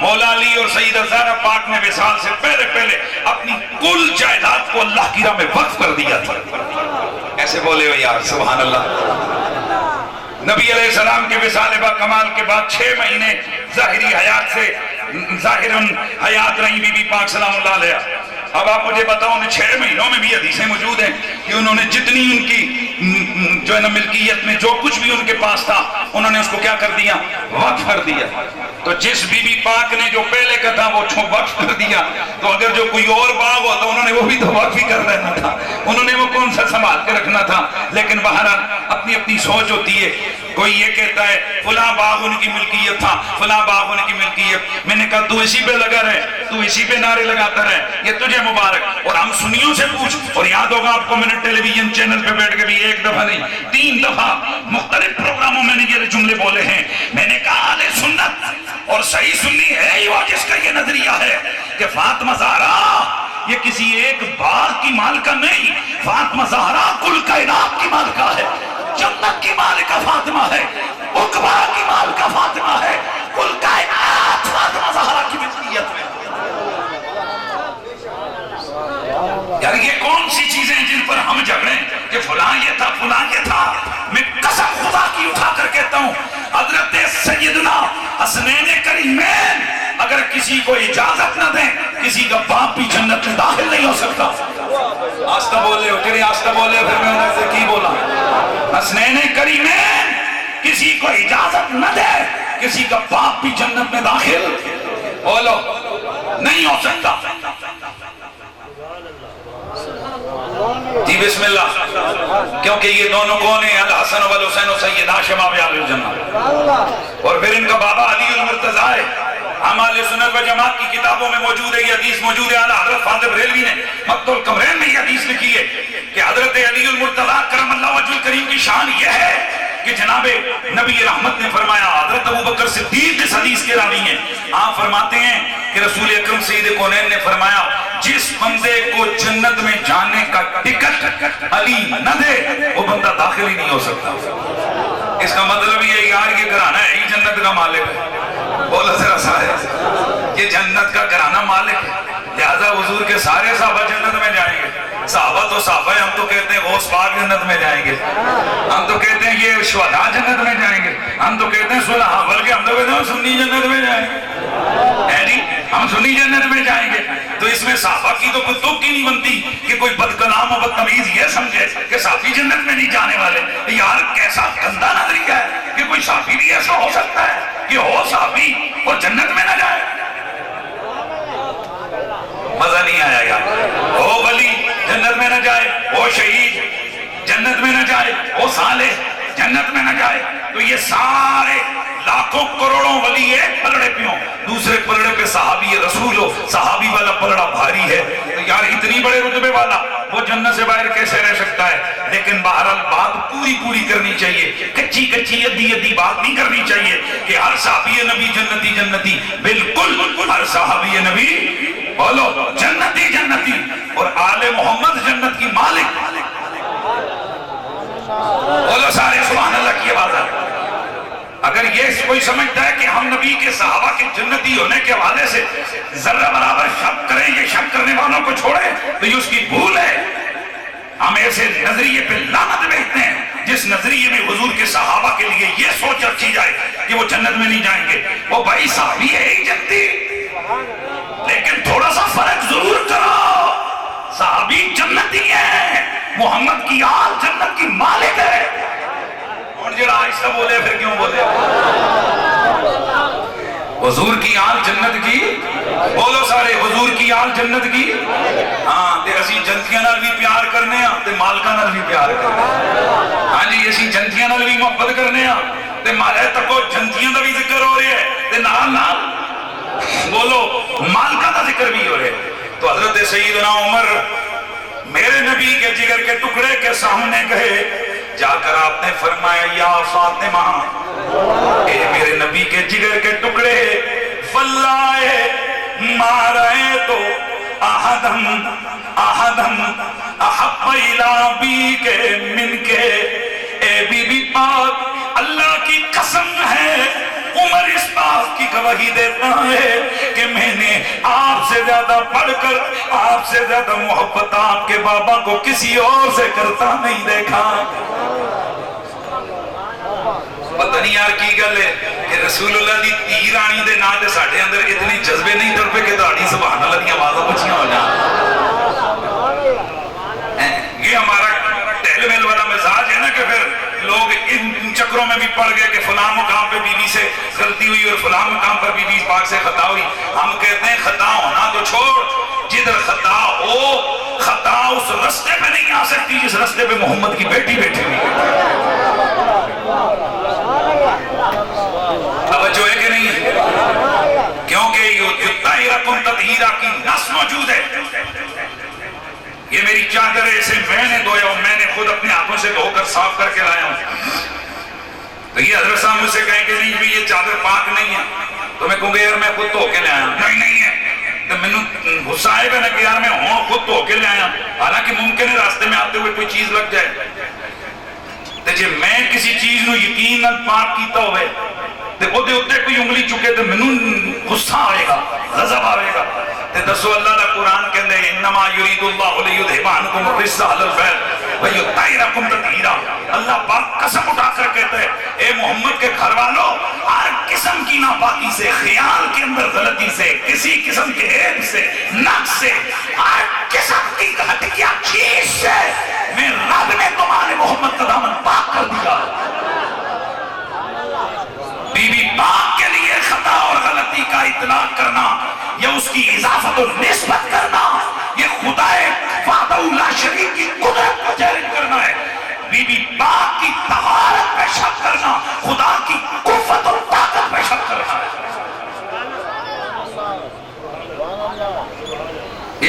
مولا علی اور سیدہ زہرا پاک نے وصال سے پہلے اپنی کل جائیداد کو اللہ کی راہ میں وقف کر دیا تھا۔ ایسے بولے ہو یار سبحان اللہ۔ نبی علیہ السلام کے وصال با کمال کے بعد 6 مہینے ظاہری حیات سے ظاہراً حیات رہی بی بی پاک سلام اللہ علیہ۔ اب آپ مجھے بتاؤ ان 6 مہینوں میں بھی حدیثیں موجود ہیں کہ انہوں نے جتنی ان کی جو ہے نا ملکیت میں جو کچھ بھی ان کے پاس تھا انہوں نے اس کو کیا کر دیا؟ وقف کر دیا. تو جس بی بی پاک نے جو پہلے کا تھا وہ وقف کر دیا, تو اگر جو کوئی اور باغ ہوتا انہوں نے وہ بھی تو وقف ہی کر دینا تھا, انہوں نے وہ کون سا سنبھال کے رکھنا تھا. لیکن بہرحال اپنی اپنی سوچ ہوتی ہے. کوئی یہ کہتا ہے فلاں باغ ان کی ملکیت تھا, فلاں باغ ان کی ملکیت. میں نے کہا تو اسی پہ لگا رہے, تو اسی پہ نعرے لگاتا رہے, یہ تجھے مبارک. اور ہم سنیوں سے پوچھ, اور یاد ہوگا آپ کو میں نے ٹیلی ویژن چینل پہ بیٹھ کے بھی ایک دفعہ نہیں 3 دفعہ مختلف پروگراموں میں نے یہ جملے بولے ہیں. میں نے کہا اہل سنت اور صحیح سنی ہے ہی وہ جس کا یہ نظریہ ہے کہ فاطمہ زہرا یہ کسی ایک باغ کی مالکہ نہیں, فاطمہ زہرا کل کائنات کی مالکہ ہے. جنت کی مالکہ فاطمہ ہے, عقبہ کی مالکہ فاطمہ ہے, کل کائنات فاطمہ زہرا کی ملکیت میں. یار یہ کون سی چیزیں ہیں جن پر ہم جھگڑیں کہ فلاں یہ تھا فلاں یہ تھا. میں قسم خدا کی اٹھا کر کہتا ہوں حضرت سیدنا حسنین کریمین اگر کسی کو اجازت نہ دیں کسی کا باپ بھی جنت میں داخل نہیں ہو سکتا. آستہ بولے ہو تیری آستہ بولے, پھر میں انہیں سے کی بولا. حسنین کریمین کسی کو اجازت نہ دے کسی کا باپ بھی جنت میں داخل بولو نہیں ہو سکتا. جی بسم اللہ, کیونکہ یہ دونوں کون ہیں؟ الحسن والحسین و سیدہ شباب اہل الجنہ, اور پھر ان کا بابا علی المرتضیٰ ہے. اعمال سنت و جماعت کی کتابوں میں موجود ہے, یہ حدیث موجود ہے. اعلیٰ حضرت فاضل بریلوی نے مقت القمرین میں یہ حدیث لکھی ہے کہ حضرت علی المرتضیٰ کرم اللہ وجہ الکریم کی شان یہ ہے کہ جناب نبی رحمت نے فرمایا, حضرت ابوبکر صدیق اس حدیث کے راوی ہیں, آپ فرماتے ہیں کہ رسول اکرم سید کونین نے فرمایا جس بندے کو جنت میں جانے کا ٹکٹ علی نہ دے وہ بندہ داخل ہی نہیں ہو سکتا. اس کا مطلب یہ یار یہ گھرانہ ہے ہی جنت کا مالک ہے. بولا ذرا صاحب یہ جنت کا گھرانہ مالک ہے, لہذا حضور کے سارے صحابہ جنت میں جائیں گے. صحابہ تو صحابہ ہم تو کہتے ہیں غوث پاک جنت میں جائیں گے, ہم تو کہتے ہیں یہ شہداء جنت میں جائیں گے, ہم تو کہتے ہیں صلحاء, بلکہ ہم تو کہتے ہیں سنی جنت میں جائیں گے. ہم سنی جنت میں جائیں گے. تو اس میں صحابہ کی تو کوئی توقع نہیں بنتی کہ کوئی بدکلام و بدتمیز یہ سمجھے کہ صحابی جنت میں نہیں جانے والے. یار کیسا گندا نظریہ ہے کہ کوئی صحابی بھی ایسا ہو سکتا ہے کہ ہو صحابی اور جنت میں نہ جائے. مزہ نہیں آیا یار. وہ ولی جنت میں نہ جائے, وہ شہید جنت میں نہ جائے, وہ صالح جنت میں نہ جائے, تو یہ سارے لاکھوں کروڑوں ولی ایک پلڑے پہ ہوں, دوسرے پلڑے پہ صحابی رسول ہو, صحابی والا پلڑا بھاری ہے. تو یار اتنی بڑے رتبے والا وہ جنت سے باہر کیسے رہ سکتا ہے؟ لیکن بہرحال بات پوری کرنی چاہیے, کچی ادھی بات نہیں کرنی چاہیے کہ ہر صحابی نبی جنتی. بالکل ہر صحابی نبی بولو جنتی اور آل محمد جنت کی مالک. بولو سارے سبحان اللہ کی آواز ہے. اگر یہ کوئی سمجھتا ہے کہ ہم نبی کے صحابہ کے جنتی ہونے کے حوالے سے ذرہ برابر شک کریں, یہ شک کرنے والوں کو چھوڑیں تو یہ اس کی بھول ہے. ہم ایسے نظریے پہ لعنت بھیجتے ہیں جس نظریے میں حضور کے صحابہ کے لیے یہ سوچ رکھی جائے کہ وہ جنت میں نہیں جائیں گے. وہ بھائی صحابی ہے ہی جنتی, لیکن تھوڑا سا فرق ضرور کرو. صحابی جنتی ہے, محمد کی آل جنت کی مالک ہے. اور جڑا آہستہ بولے پھر کیوں بولے؟ حضور کی آل جنت کی, بولو سارے حضور کی آل جنت کی. ہاں تے اسی جنتیاں نال بھی پیار کرنے ہاں تے مالکاں نال بھی پیار کرنے ہاں. ہاں جی اسی جنتیاں نال بھی محبت کرنے ہاں تے مالے تکو جنتیاں دا بھی ذکر ہو رہے ہے تے نال بولو مالکاں دا ذکر بھی ہو رہے ہے. تو حضرت سیدنا عمر میرے نبی کے جگر کے ٹکڑے کے سامنے گئے, جا کر آپ نے فرمایا یا فاطمہ, اے میرے نبی کے جگر کے ٹکڑے, واللہ ما رأیت احدم احب الی بیک منک. اے بی بی پاک اللہ کی قسم ہے, عمر اس بات کی گواہی دیتا ہے کہ میں نے آپ سے زیادہ پڑھ کر آپ سے زیادہ محبت آپ کے بابا کو کسی اور سے کرتا نہیں دیکھا. پتہ نہیں یار کی گل ہے کہ رسول اللہ دی تیر آنی دے نا تے ساڈے اندر اتنے جذبے نہیں تڑپے کہ تہاڈی سبحان اللہ دی آوازاں اونچیاں ہو جائیں. یہ ہمارا ٹیل میل والا مزاج ہے میں بھی پڑھ گئے کہ فلاں مقام پہ بی بی سے غلطی ہوئی اور فلاں مقام پر بی بی پاک سے خطا ہوئی. ہم کہتے ہیں خطا ہونا تو چھوڑ، جدھر خطا ہو خطا اس رستے پہ نہیں آ سکتی جس رستے پہ محمد کی بیٹی بیٹھی ہوئی ہے. توجہ ہے کہ نہیں ہے؟ کیونکہ یطہرکم تطہیرا کی نص موجود ہے. یہ میری چادر ہے، اسے میں نے دھویا ہوں، میں نے خود اپنے ہاتھوں سے دھو کر صاف کر کے لایا ہوں. تو یہ حضرت صاحب مجھ سے کہیں کہ نہیں بھی یہ چادر پاک نہیں ہے، تو میں کہوں گا یار میں خود دھو کے لے آیا ہوں. نہیں ہے تو میں غصہ آئے گا نا کہ یار میں خود دھو کے لے آیا ہوں. حالانکہ ممکن ہے راستے میں آتے ہوئے کوئی چیز لگ جائے. تو جی میں کسی چیز نو یقیناً پاک کیتا ہوئے تے او دے اوتے کوئی انگلی چکے تے مینوں غصہ آئے گا، غضب آئے گا. تے دسو اللہ دا قرآن کہندے انما یرید اللہ لیذھب عنکم الرجس اہل البیت ویطہرکم تطہیرا. اللہ پاک قسم اٹھا کر کہتا ہے اے محمد کے گھر والوں، ہر قسم کی ناپاکی سے، خیال کے اندر غلطی سے، کسی قسم کے عیب سے، نقص سے، ہر قسم کی گھٹیا چیز سے میں رب نے تمہارے محمد کا دامن پاک کر دیا. بی بی پاک کے لیے خطا اور غلطی کا اطلاق کرنا یا اس کی اضافت و نسبت کرنا یہ خدا وحدہ لا شریک کی قدرت کو جاری کرنا ہے. بی بی پاک کی طہارت پہ شک کرنا خدا کی قوت اور طاقت پہ شک کرنا ہے.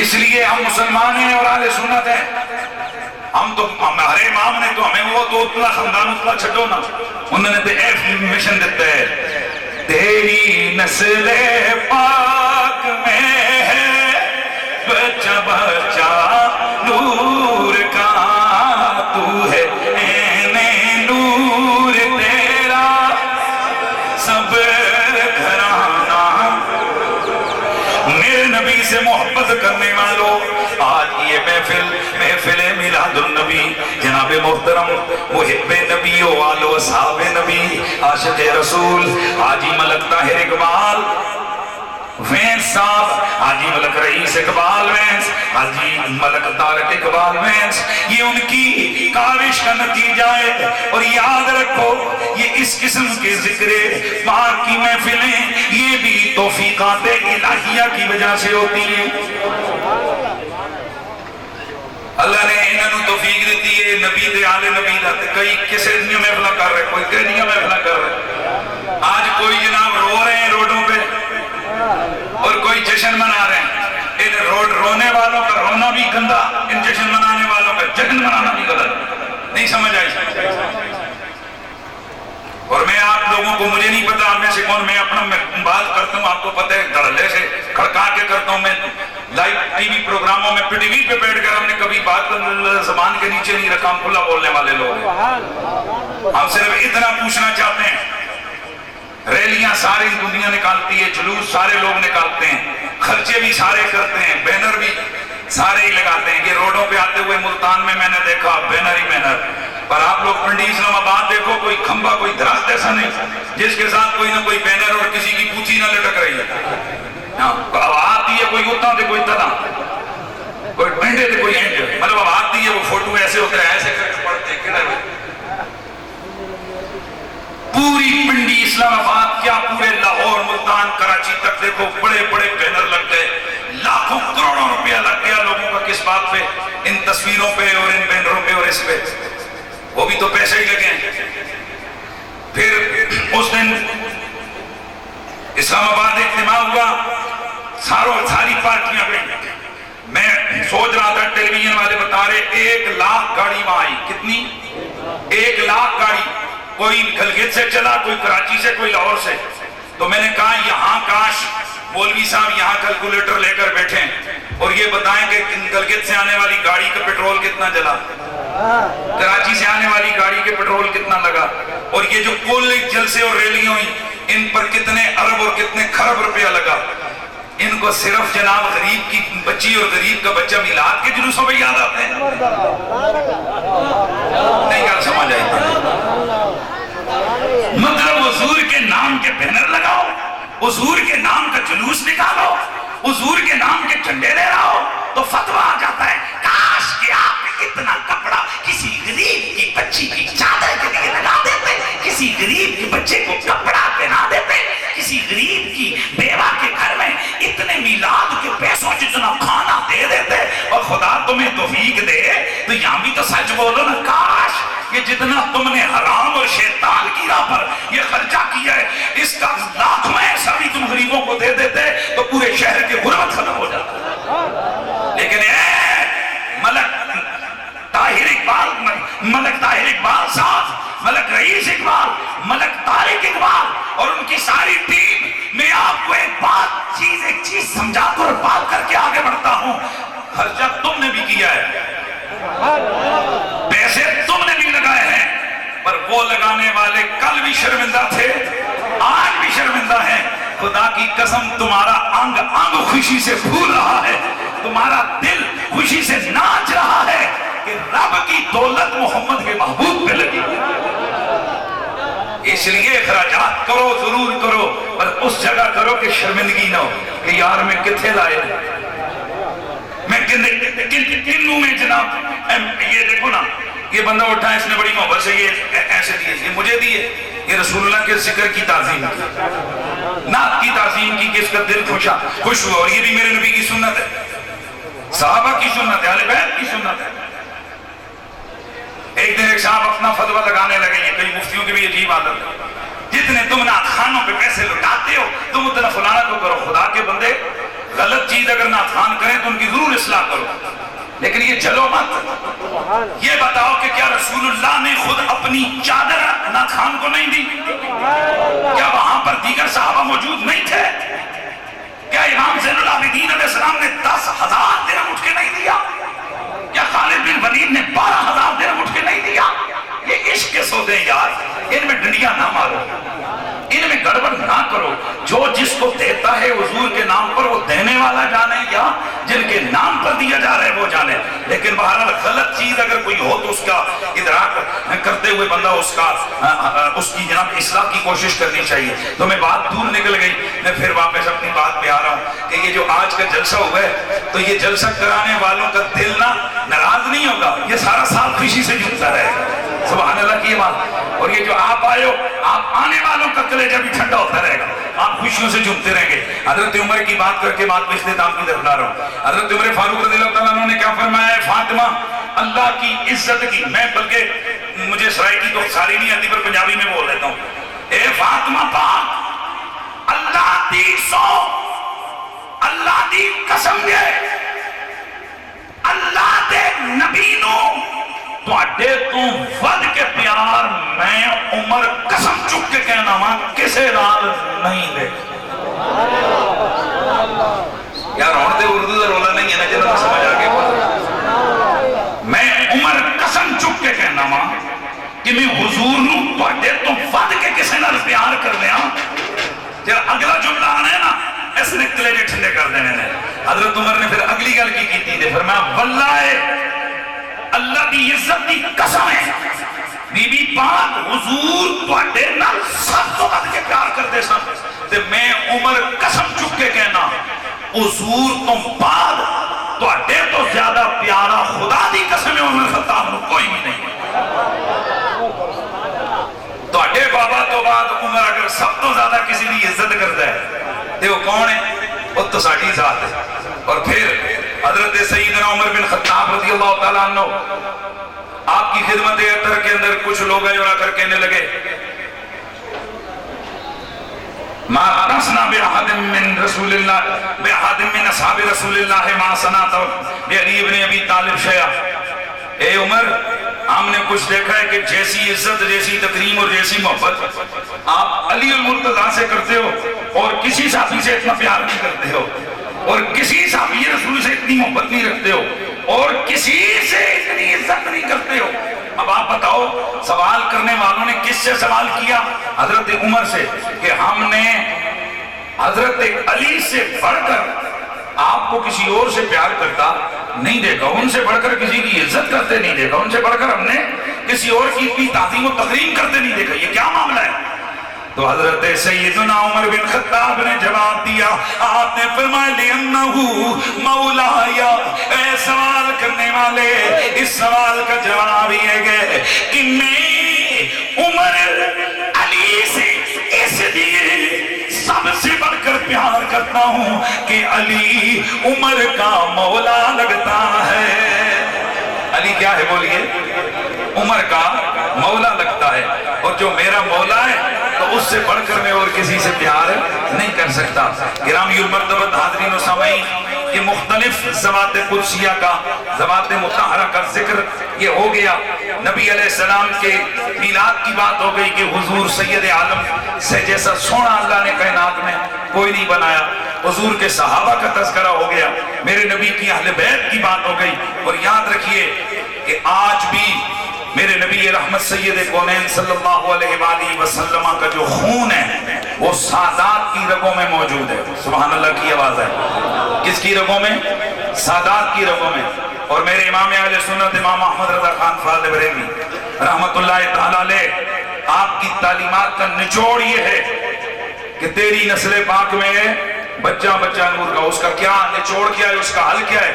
اس لیے ہم مسلمان ہیں اور اہل سنت ہیں. ہم تو ہمارے امام نے تو ہمیں وہ تو اتنا خاندان اتنا چھٹو نا، انہوں نے تو ایف مشن دیتا ہے تیری نسل پاک میں ہے بچہ بچہ نور کا، تو ہے عین نور تیرا سب گھرانہ. میرے نبی سے محبت کرنے والوں، آج یہ محفل میلاد النبی، جناب محترم محب نبی و آل و صحاب نبی، عاشق رسول حاجی ملک طاہر اقبال وینس صاحب، حاجی ملک رئیس اقبال وینس، حاجی ملک طارق اقبال وینس، یہ ان کی کاوش کا نتیجہ ہے. اور یاد رکھو یہ اس قسم کے ذکر پاک کی محفلیں یہ بھی توفیقات الہیہ کی وجہ سے ہوتی ہیں. اللہ نے انہوں توفیق دیتی ہے نبی دے آل نبی دا. کئی کسے دنیا محفلہ کر رہے، کوئی کہنیاں محفلہ کر رہے. آج کوئی جناب رو رہے ہیں روڈوں پہ اور کوئی جشن منا رہے ہیں. ان رونے والوں کا رونا بھی گندا، ان جشن منانے والوں کا جشن منانا بھی غلط. نہیں سمجھ آئی؟ اور میں آپ لوگوں کو، مجھے نہیں پتا آپ میں سے کون، میں اپنا بات کرتا ہوں آپ کو پتہ ہے دھڑلے سے کھڑکا کے کرتا ہوں. میں لائیو ٹی وی پروگراموں میں پی ٹی وی پہ بیٹھ کر ہم نے کبھی بات زبان کے نیچے نہیں رکھا. ہم کھلا بولنے والے لوگ ہیں. ہم صرف اتنا پوچھنا چاہتے ہیں، ریلیاں ساری دنیا نکالتی ہے، جلوس سارے لوگ نکالتے ہیں، خرچے بھی سارے کرتے ہیں، بینر بھی سارے ہی لگاتے ہیں. یہ روڈوں پہ آتے ہوئے ملتان میں نے دیکھا بینر ہی بینر. پر آپ لوگ پنڈی اسلام آباد دیکھو، کوئی کھمبا کوئی درخت ایسا نہیں جس کے ساتھ کوئی نہ کوئی بینر اور کسی کی پوچھی نہ لٹک رہی ہے. اب آتی ہے کوئی اتنا دے کوئی تنا، کوئی ڈنڈے دے کوئی اینڈ، مطلب اب آتی ہے وہ فوٹو ایسے ہوتے ہیں ایسے کر کے پڑھتے ہیں کدھر. پوری پنڈی اسلام آباد کیا پورے لاہور ملتان کراچی تک دیکھو بڑے بڑے بینر لگ گئے. لاکھوں کروڑوں روپیہ لگ گیا لوگوں کا کس بات پہ؟ ان تصویروں پہ اور ان بینروں پہ اور اس پہ. وہ بھی تو پیسے ہی لگے ہیں. پھر اس دن اسلام آباد اجتماع ہوا، ساری پارٹیاں گئی. میں سوچ رہا تھا ٹیلی ویژن والے بتا رہے 1 لاکھ گاڑی وہاں آئی. کتنی؟ 1 لاکھ گاڑی. کوئی گلگت سے چلا، کوئی کراچی سے، کوئی لاہور سے. تو میں نے کہا یہاں کاش مولوی صاحب یہاں کیلکولیٹر لے کر بیٹھیں اور یہ بتائیں کہ گلگت سے آنے والی گاڑی کا پیٹرول کتنا جلا، کراچی سے آنے والی گاڑی کے پیٹرول کتنا لگا، اور یہ جو کل جلسے اور ریلیاں ہوئی ان پر کتنے ارب اور کتنے خرب روپیہ لگا. ان کو صرف جناب غریب کی بچی اور غریب کا بچہ میلاد کے جلوسوں پہ یاد آتے ہیں. نہیں کیا سمجھ آئی؟ مطلب حضور کے نام کے بینر لگاؤ، حضور کے نام کا جلوس نکالو، حضور کے نام کے جھنڈے لے رہا تو فتویٰ آ جاتا ہے کاش کہ آپ اتنا کپڑا کسی غریب کی بچی کی چادر کے لیے لگا دیتے، کسی غریب کے بچے کو کپڑا پہنا دیتے, کسی غریب کی بیوہ کے گھر میں اتنے میلاد کے پیسوں جتنا کھانا دے دیتے. اور خدا تمہیں توفیق دے تو یہاں بھی تو سچ بولو نا, کاش کہ جتنا تم نے حرام اور شیطان کی راہ پر یہ خرچہ کیا ہے اس کا لاکھواں ایسا بھی تم غریبوں کو دے دیتے تو پورے شہر کے غربت ختم ہو جاتا. لیکن ملک طاہر اقبال صاحب, ملک رئیس اقبال, ملک طارق اقبال اور ان کی ساری ٹیم, میں آپ کو ایک چیز سمجھا کر اور بات کر کے آگے بڑھتا ہوں. خرچہ تم نے بھی کیا ہے, پیسے تم نے بھی لگائے ہیں, پر وہ لگانے والے کل بھی شرمندہ تھے, آج بھی شرمندہ ہیں. خدا کی قسم تمہارا انگ انگ خوشی سے پھول رہا ہے, تمہارا دل خوشی سے ناچ رہا ہے کہ رب کی دولت محمد کے محبوب پہ لگی. اس لیے اخراجات کرو, ضرور کرو, پر اس جگہ کرو کہ شرمندگی نہ ہو کہ یار میں کتھے لائے, میں کنوں میں جناب یہ دیکھو نا, یہ بندہ اٹھا اس نے بڑی محبت سے یہ ایسے دیے, یہ مجھے دیے, یہ رسول اللہ کے ذکر کی تعظیم کی, نعت کی تعظیم کی کہ اس کا دل خوش ہوا. اور یہ بھی میرے نبی کی سنت ہے, صحابہ کی سنت ہے, اہل بیت کی سنت ہے. ایک دن ایک صاحب اپنا فتویٰ لگانے لگے, یہ کئی مفتیوں کی بھی عجیب عادت ہے, جتنے تم نعت خانوں پہ پیسے لٹاتے ہو تم اتنا فلانا تو کرو. خدا کے بندے غلط چیز اگر نعت خان کریں تو ان کی ضرور اصلاح کرو, لیکن یہ جلو مت. یہ بتاؤ کہ کیا رسول اللہ نے خود اپنی چادر نعت خان کو نہیں دی؟ کیا وہاں پر دیگر صحابہ موجود نہیں تھے؟ کیا امام زین العابدین علیہ السلام نے 10,000 درہم اٹھ کے نہیں دیا؟ کیا خالد بن ولید نے 12,000 درہم اٹھ کے نہیں دیا؟ یہ عشق کے سودے یار, ان میں ڈنڈیاں نہ مارو, ان میں گڑبڑ نہ کرو. جو جس کو دیتا ہے حضور کے نام پر وہ دینے والا جانے, یا جن کے نام پر دیا جا رہا ہے وہ جانے. لیکن بہرحال غلط چیز اگر کوئی ہو تو اس کا ادراک کرتے ہوئے بندہ اس کی جناب اصلاح کی کوشش کرنی چاہیے. تو میں بات دور نکل گئی, میں پھر واپس اپنی بات پہ آ رہا ہوں کہ یہ جو آج کا جلسہ ہوا ہے تو یہ جلسہ کرانے والوں کا دل نہ ناراض نہیں ہوگا, یہ سارا سال خوشی سے جھومتا رہے گا. سبحان اللہ کی بات. اور یہ جو آپ آئے ہو, آپ آنے والوں کا کلیجہ بھی ٹھنڈا ہوتا رہے گا, آپ خوشیوں سے جھومتے رہیں گے. حضرت عمر کی بات کر کے بات پہ اختتام کی طرف لا رہا ہوں. حضرت عمر فاروق رضی اللہ تعالیٰ عنہ نے کیا فرمایا ہے, فاطمہ اللہ کی عزت کی, میں بلکہ مجھے سرائکی تو ساری نہیں آتی پر پنجابی میں بول دیتا ہوں, اے فاطمہ پاک اللہ دی سو, اللہ دی قسم دے, اللہ دے نبی نو تواڈے تو ود کے پیار میں عمر قسم چک کے کہنا ماں کسے نال نہیں دے. یار ہون دے اردو دا رولا نہیں ہے نا, جنہاں سمجھ آگے میں عمر قسم چک کے کہنا ماں کہ میں حضور نو تواڈے تو ود کے کسے نال پیار کر دیا. جب اگلا جملہ آنا ہے نا اس نے کلیجے ٹھنڈے کر دینے نے. حضرت عمر نے پھر اگلی گل کی تھی, فرمایا واللہ اللہ کی عزت کی قسم ہے بی بی پاک حضور تواڈے نال سب تو بد کے پیار کرتے سن, تے میں عمر قسم چک کے کہنا حضور تم بعد تواڈے تو زیادہ پیارا خدا دی قسم عمر خطاب نو کوئی بھی نہیں. تواڈے بابا تو بعد عمر اگر سب تو زیادہ کسی دی عزت کرتا ہے تے وہ کون ہے؟ وہ تو ساڈی ذات ہے. اور پھر حضرت سیدنا عمر بن خطاب رضی اللہ تعالیٰ عنہ آپ کی خدمت اطہر کے اندر کچھ لوگ آئے اور آ کر کہنے لگے ما رسنا بأحد من رسول اللہ بأحد من اصحاب رسول اللہ ما صنعت بعلی ابن ابی طالب شیعہ. اے عمر ہم نے کچھ دیکھا ہے کہ جیسی عزت, جیسی تکریم اور جیسی محبت آپ علی المرتضیٰ سے کرتے ہو اور کسی صحابی سے اتنا پیار نہیں کرتے ہو, اور کسی صحابی رسول سے اتنی محبت نہیں رکھتے ہو, اور کسی سے اتنی عزت نہیں کرتے ہو. اب آپ بتاؤ سوال کرنے والوں نے کس سے سوال کیا؟ حضرت عمر سے, کہ ہم نے حضرت علی سے بڑھ کر آپ کو کسی اور سے پیار کرتا نہیں دیکھا, ان سے بڑھ کر کسی کی عزت کرتے نہیں دیکھا, ان سے بڑھ کر ہم نے کسی اور کی تعظیم و تکریم کرتے نہیں دیکھا. یہ کیا معاملہ ہے؟ تو حضرت سیدنا عمر بن خطاب نے جواب دیا, آپ نے فرمایا لِأَنَّهُ مَوْلَايَ, اے سوال کرنے والے اس سوال کا جواب یہ ہے کہ میں عمر پیار کرتا ہوں کہ علی عمر کا مولا لگتا ہے. علی کیا ہے بولیے؟ عمر کا مولا لگتا ہے. اور جو میرا مولا ہے تو اس سے بڑھ کر میں اور کسی سے پیار نہیں کر سکتا. گرامی المرتبت حاضرین و سامعین، یہ مختلف ذوات قدسیہ کا، ذوات مطہرہ کا ذکر یہ ہو گیا. نبی علیہ السلام کے میلاد کی بات ہو گئی کہ حضور سید عالم سے جیسا سونا اللہ نے کائنات میں کوئی نہیں بنایا. حضور کے صحابہ کا تذکرہ ہو گیا. میرے نبی کی اہل بیت کی بات ہو گئی. اور یاد رکھیے کہ آج بھی میرے نبی رحمت سید کونین صلی اللہ علیہ وآلہ وسلم کا جو خون ہے وہ سادات کی رگوں میں موجود ہے. سبحان اللہ کی آواز ہے. کس کی رگوں میں؟ سادات کی رگوں میں. اور میرے امام اہل سنت امام احمد رضا خان فاضل بریلوی رحمت اللہ تعالیٰ علیہ، آپ کی تعلیمات کا نچوڑ یہ ہے کہ تیری نسل پاک میں بچہ بچہ نور کا. اس کا کیا نچوڑ کیا ہے؟ اس کا حل کیا ہے؟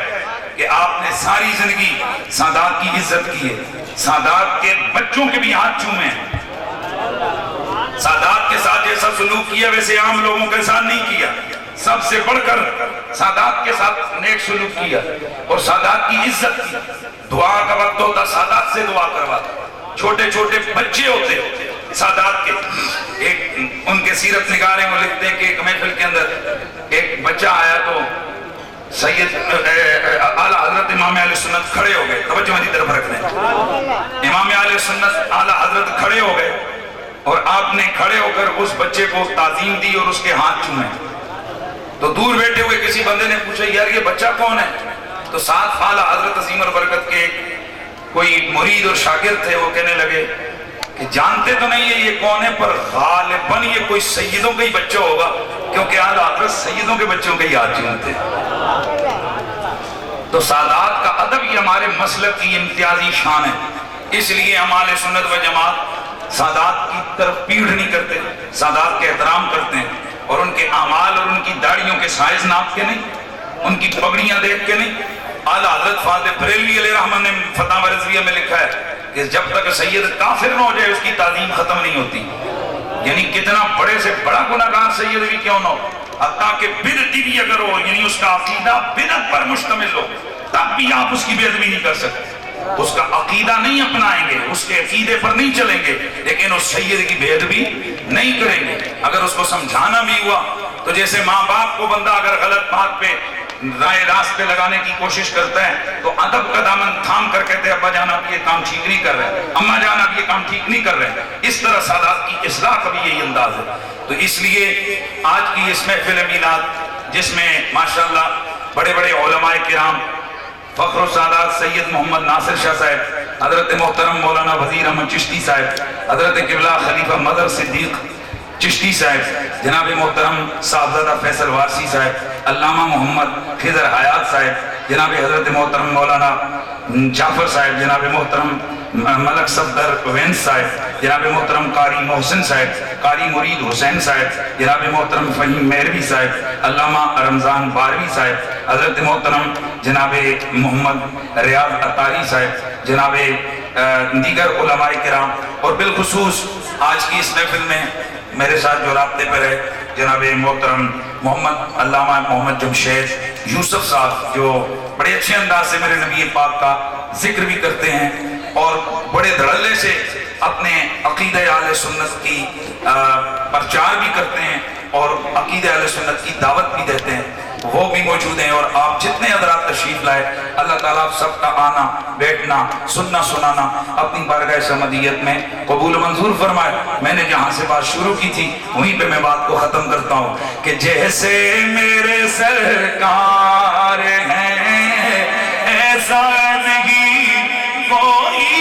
کہ آپ نے ساری زندگی سادات کی عزت کی ہے. سادات کے بچوں کے بھی ہاتھ چومے ہیں. سادات کے ساتھ جیسا سلوک کیا ویسے عام لوگوں کے ساتھ نہیں کیا. سب سے بڑھ کر سادات کے ساتھ نیک سلوک کیا اور سادات کی عزت کی. دعا کا وقت ہوتا سادات سے دعا کرواتا. چھوٹے چھوٹے بچے ہوتے سادات کے. ایک ان کے سیرت نگارے میں لکھتے ہیں کہ ایک محفل کے اندر ایک بچہ آیا تو سید اعلیٰ حضرت امام اہل سنت کھڑے ہو گئے. توجہ میری طرف رکھ دیں. امام اہل سنت اعلیٰ حضرت کھڑے ہو گئے اور آپ نے کھڑے ہو کر اس بچے کو تعظیم دی اور اس کے ہاتھ چومے. تو دور بیٹھے ہوئے کسی بندے نے پوچھا یار یہ بچہ کون ہے؟ تو ساتھ اعلیٰ حضرت عظیم البرکت کے کوئی مرید اور شاگرد تھے. وہ کہنے لگے کہ جانتے تو نہیں ہے یہ کون ہے، پر غالباً یہ کوئی سیدوں کا ہی بچہ ہوگا، کیونکہ اعلیٰ حضرت سیدوں کے بچوں کے ہی ہاتھ چومتے. تو سادات کا ادب یہ ہمارے مسلک کی امتیازی شان ہے. اس لیے ہم اہل سنت و جماعت سادات کی طرف پیڑھ نہیں کرتے، سادات کے احترام کرتے ہیں. اور ان کے اعمال اور ان کی داڑھیوں کے سائز ناپ کے نہیں، ان کی پگڑیاں دیکھ کے نہیں. اعلیٰ حضرت فاضل بریلوی علیہ رحمہ نے فتح رضویہ میں لکھا ہے کہ جب تک سید کافر نہ ہو جائے اس کی تعظیم ختم نہیں ہوتی. یعنی کتنا بڑے سے بڑا گناہگار سید بھی کیوں نہ ہو، حتیٰ کہ بدعتی بھی اگر ہو، یعنی اس کا عقیدہ بدعت پر مشتمل ہو، تب بھی آپ اس کی بے ادبی نہیں کر سکتے. اس کا عقیدہ نہیں اپنائیں گے، اس کے عقیدے پر نہیں چلیں گے، لیکن اس سید کی بے ادبی نہیں کریں گے. اگر اس کو سمجھانا بھی ہوا تو جیسے ماں باپ کو بندہ اگر غلط بات پہ رائے راست پہ لگانے کی کوشش کرتا ہے تو ادب کا دامن تھام کر کہتے ہیں ابا جان آپ یہ کام ٹھیک نہیں کر رہے، اماں جان آپ یہ کام ٹھیک نہیں کر رہے. اس طرح سادات کی اصلاح کا بھی یہی انداز ہے. تو اس لیے آج کی اس محفل میلاد جس میں ماشاءاللہ بڑے بڑے علماء کرام، فخر السادات سید محمد ناصر شاہ صاحب، حضرت محترم مولانا وزیر احمد چشتی صاحب، حضرت قبلہ خلیفہ مظہر صدیق چشتی صاحب، جناب محترم صاحبزادہ فیصل وارسی صاحب، علامہ محمد خضر حیات صاحب، جناب حضرت محترم مولانا جعفر صاحب، جناب محترم ملک صفدر وینس صاحب، جناب محترم قاری محسن صاحب، قاری مرید حسین صاحب، جناب محترم فہیم مہروی صاحب، علامہ رمضان باروی صاحب، حضرت محترم جناب محمد ریاض عطاری صاحب، جناب دیگر علماء کرام، اور بالخصوص آج کی اس محفل میں میرے ساتھ جو رابطے پر ہے جناب محترم محمد علامہ محمد جمشید یوسف صاحب، جو بڑے اچھے انداز سے میرے نبی پاک کا ذکر بھی کرتے ہیں اور بڑے دھڑلے سے اپنے عقیدہ اہل سنت کی پرچار بھی کرتے ہیں اور عقیدہ اہل سنت کی دعوت بھی دیتے ہیں، وہ بھی موجود ہیں. اور آپ جتنے حضرات تشریف لائے، اللہ تعالیٰ آپ سب کا آنا بیٹھنا سننا سنانا اپنی بارگاہ سمدیت میں قبول منظور فرمائے. میں نے جہاں سے بات شروع کی تھی وہیں پہ میں بات کو ختم کرتا ہوں کہ جیسے میرے سرکار ہیں ایسا نہیں کوئی،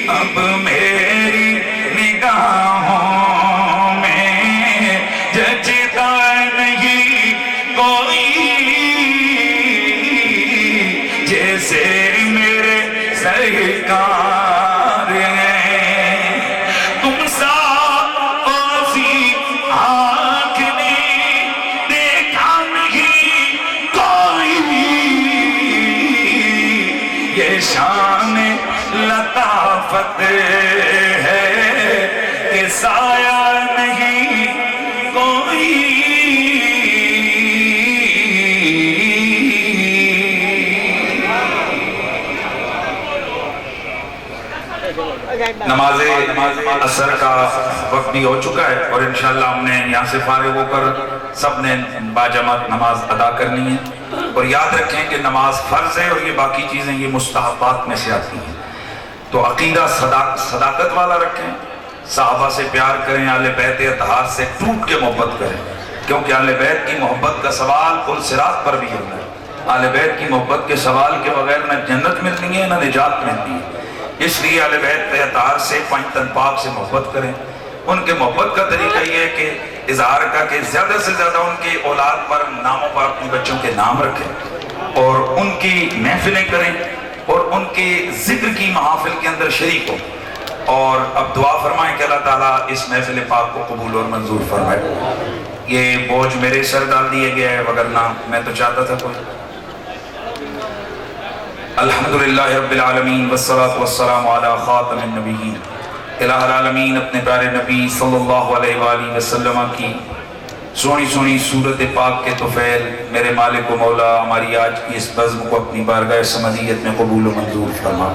اب میری نگاہوں میں جچتا نہیں کوئی، جیسے میرے سرکار ہیں. تم سا آسی آنکھ نے دیکھا نہیں کوئی، یہ شان لطافت ہے کہ سایہ نہیں کوئی نماز عصر کا وقت بھی ہو چکا ہے اور انشاءاللہ ہم نے یہاں سے فارغ ہو کر سب نے باجماعت نماز ادا کرنی ہے، اور یاد رکھیں کہ نماز فرض ہے اور یہ باقی چیزیں یہ مستحبات میں سے آتی ہیں۔ تو عقیدہ صداقت والا رکھیں، صحابہ سے پیار کریں، اہل بیت اطہار سے ٹوٹ کے محبت کریں، کیونکہ اہل بیت کی محبت کا سوال پل صراط پر بھی ہونا ہے۔ اہل بیت کی محبت کے سوال کے بغیر نہ جنت ملنی ہے نہ نجات ملنی ہے، اس لیے اہل بیت اطہار سے پنج تن پاک سے محبت کریں۔ ان کے محبت کا طریقہ یہ ہے کہ اظہار کا کہ زیادہ سے زیادہ ان کی اولاد پر ناموں پر اپنے بچوں کے نام رکھیں اور ان کی محفلیں کریں اور ان کے ذکر کی محافل کے اندر شریک ہوں، اور اب دعا فرمائیں کہ اللہ تعالیٰ اس محفل پاک کو قبول اور منظور فرمائے۔ یہ بوجھ میرے سر ڈال دیے گیا ہے، وگرنہ میں تو چاہتا تھا کوئی۔ الحمدللہ رب العالمین والصلاة والسلام علی خاتم النبیین۔ الہ العالمین اپنے پیارے نبی صلی اللہ علیہ وآلہ وسلم کی سونی سونی صورت پاک کے طفیل میرے مالک و مولا ہماری آج کی اس بزم کو اپنی بارگاہ سمدیت میں قبول و منظور فرما۔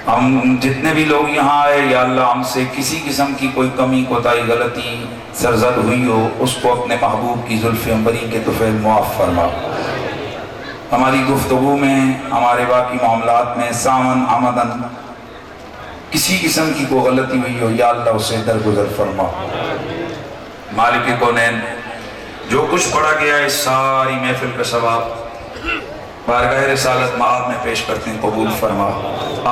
ہم جتنے بھی لوگ یہاں آئے یا اللہ ہم سے کسی قسم کی کوئی کمی کوتاہی غلطی سرزد ہوئی ہو اس کو اپنے محبوب کی زلف عنبری کے طفیل معاف فرما۔ ہماری گفتگو میں ہمارے باقی معاملات میں سامن آمدن کسی قسم کی کوئی غلطی ہوئی ہو یا اللہ اسے درگزر فرما۔ مالک کونین جو کچھ پڑھا گیا ہے ساری محفل کا ثواب بارگاہ رسالت معاد میں پیش کرتے ہیں، قبول فرما۔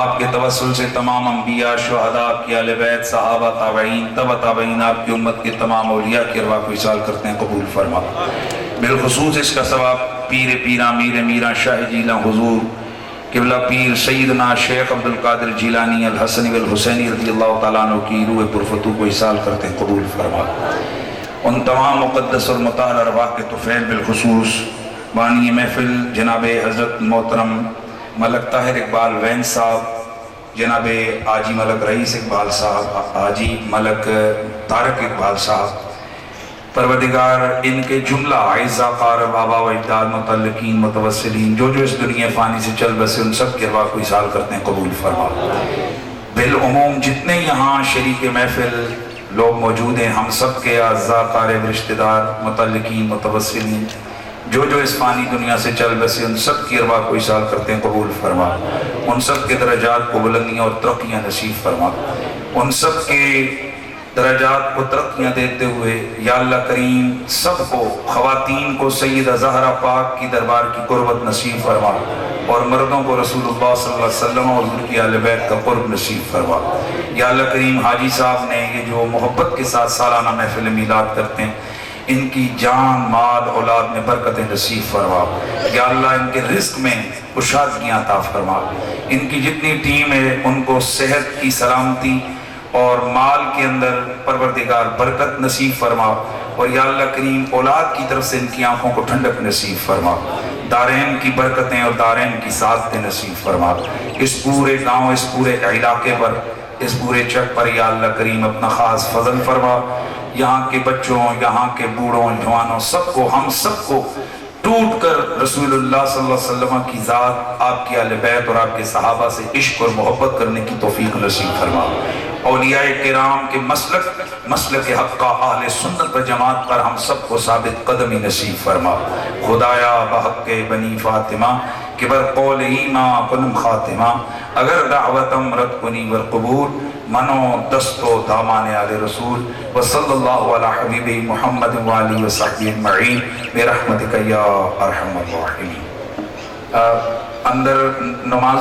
آپ کے توسل سے تمام انبیاء، شہداء، آپ کی اہل بیت، صحابہ، تابعین، تبع تابعین، آپ کی امت کے تمام اولیاء کی ارواح کو ایصال کرتے ہیں، قبول فرما۔ بالخصوص اس کا ثواب پیر پیرا میر میرا شاہ جیلا حضور قبلہ پیر سیدنا شیخ عبدالقادر جیلانی الحسنی والحسینی رضی اللہ تعالیٰ عنہ کی روح پرفتو کو ایصال کرتے ہیں، قبول فرما۔ ان تمام مقدس اور مطہر ارواح کے طفیل بالخصوص بانی محفل جناب حضرت محترم ملک طاہر اقبال وین صاحب، جناب حاجی ملک رئیس اقبال صاحب، حاجی ملک طارق اقبال صاحب، پروردگار ان کے جملہ اعزاء قارب آبا و اجداد متعلقین متوسلین جو جو اس دنیا فانی سے چل بسے ان سب کے ارواح کو ایصال کرتے ہیں، قبول فرما۔ بالعموم جتنے یہاں شریک محفل لوگ موجود ہیں ہم سب کے اعزاء قارب رشتہ دار متعلقین متوسلین جو جو اس فانی دنیا سے چل بسے ان سب کی ارواح کو ایصال کرتے ہیں، قبول فرما۔ ان سب کے درجات کو بلندیاں اور ترقیاں نصیب فرما۔ ان سب کے درجات کو ترقیاں دیتے ہوئے یا اللہ کریم سب کو، خواتین کو سیدہ زہرا پاک کی دربار کی قربت نصیب فرما، اور مردوں کو رسول اللہ صلی اللہ علیہ وسلم اور حضور کی اہل بیت کا قرب نصیب فرما۔ یا اللہ کریم حاجی صاحب نے یہ جو محبت کے ساتھ سالانہ محفل میلاد کرتے ہیں ان کی جان مال اولاد میں برکتیں نصیب فرما۔ یا اللہ ان کے رزق میں کشادگیاں عطا فرما۔ ان کی جتنی ٹیم ہے ان کو صحت کی سلامتی اور مال کے اندر پروردگار برکت نصیب فرما، اور یا اللہ کریم اولاد کی طرف سے ان کی آنکھوں کو ٹھنڈک نصیب فرما۔ دارین کی برکتیں اور دارین کی سعادتیں نصیب فرما۔ اس پورے گاؤں، اس پورے علاقے پر، اس پورے چک پر یا اللہ کریم اپنا خاص فضل فرما۔ یہاں کے بچوں، یہاں کے بوڑھوں جوانوں سب کو، ہم سب کو ٹوٹ کر رسول اللہ صلی اللہ علیہ وسلم کی ذات، آپ کی اہل بیت اور آپ کے صحابہ سے عشق اور محبت کرنے کی توفیق نصیب فرما۔ اولیاء کرام کے مسلک حق کا اہل سنت و جماعت پر ہم سب کو ثابت قدمی نصیب فرما۔ خدایا بحق بنی فاطمہ کہ بر قول ایما کنم خاتمہ، اگر دعوتم رد کنی والقبول منو دستو دامان آل رسول، وصلی اللہ علی حبیب محمد وآلہ وصحبہ اجمعین برحمتک یا ارحم الراحمین۔ اندر نماز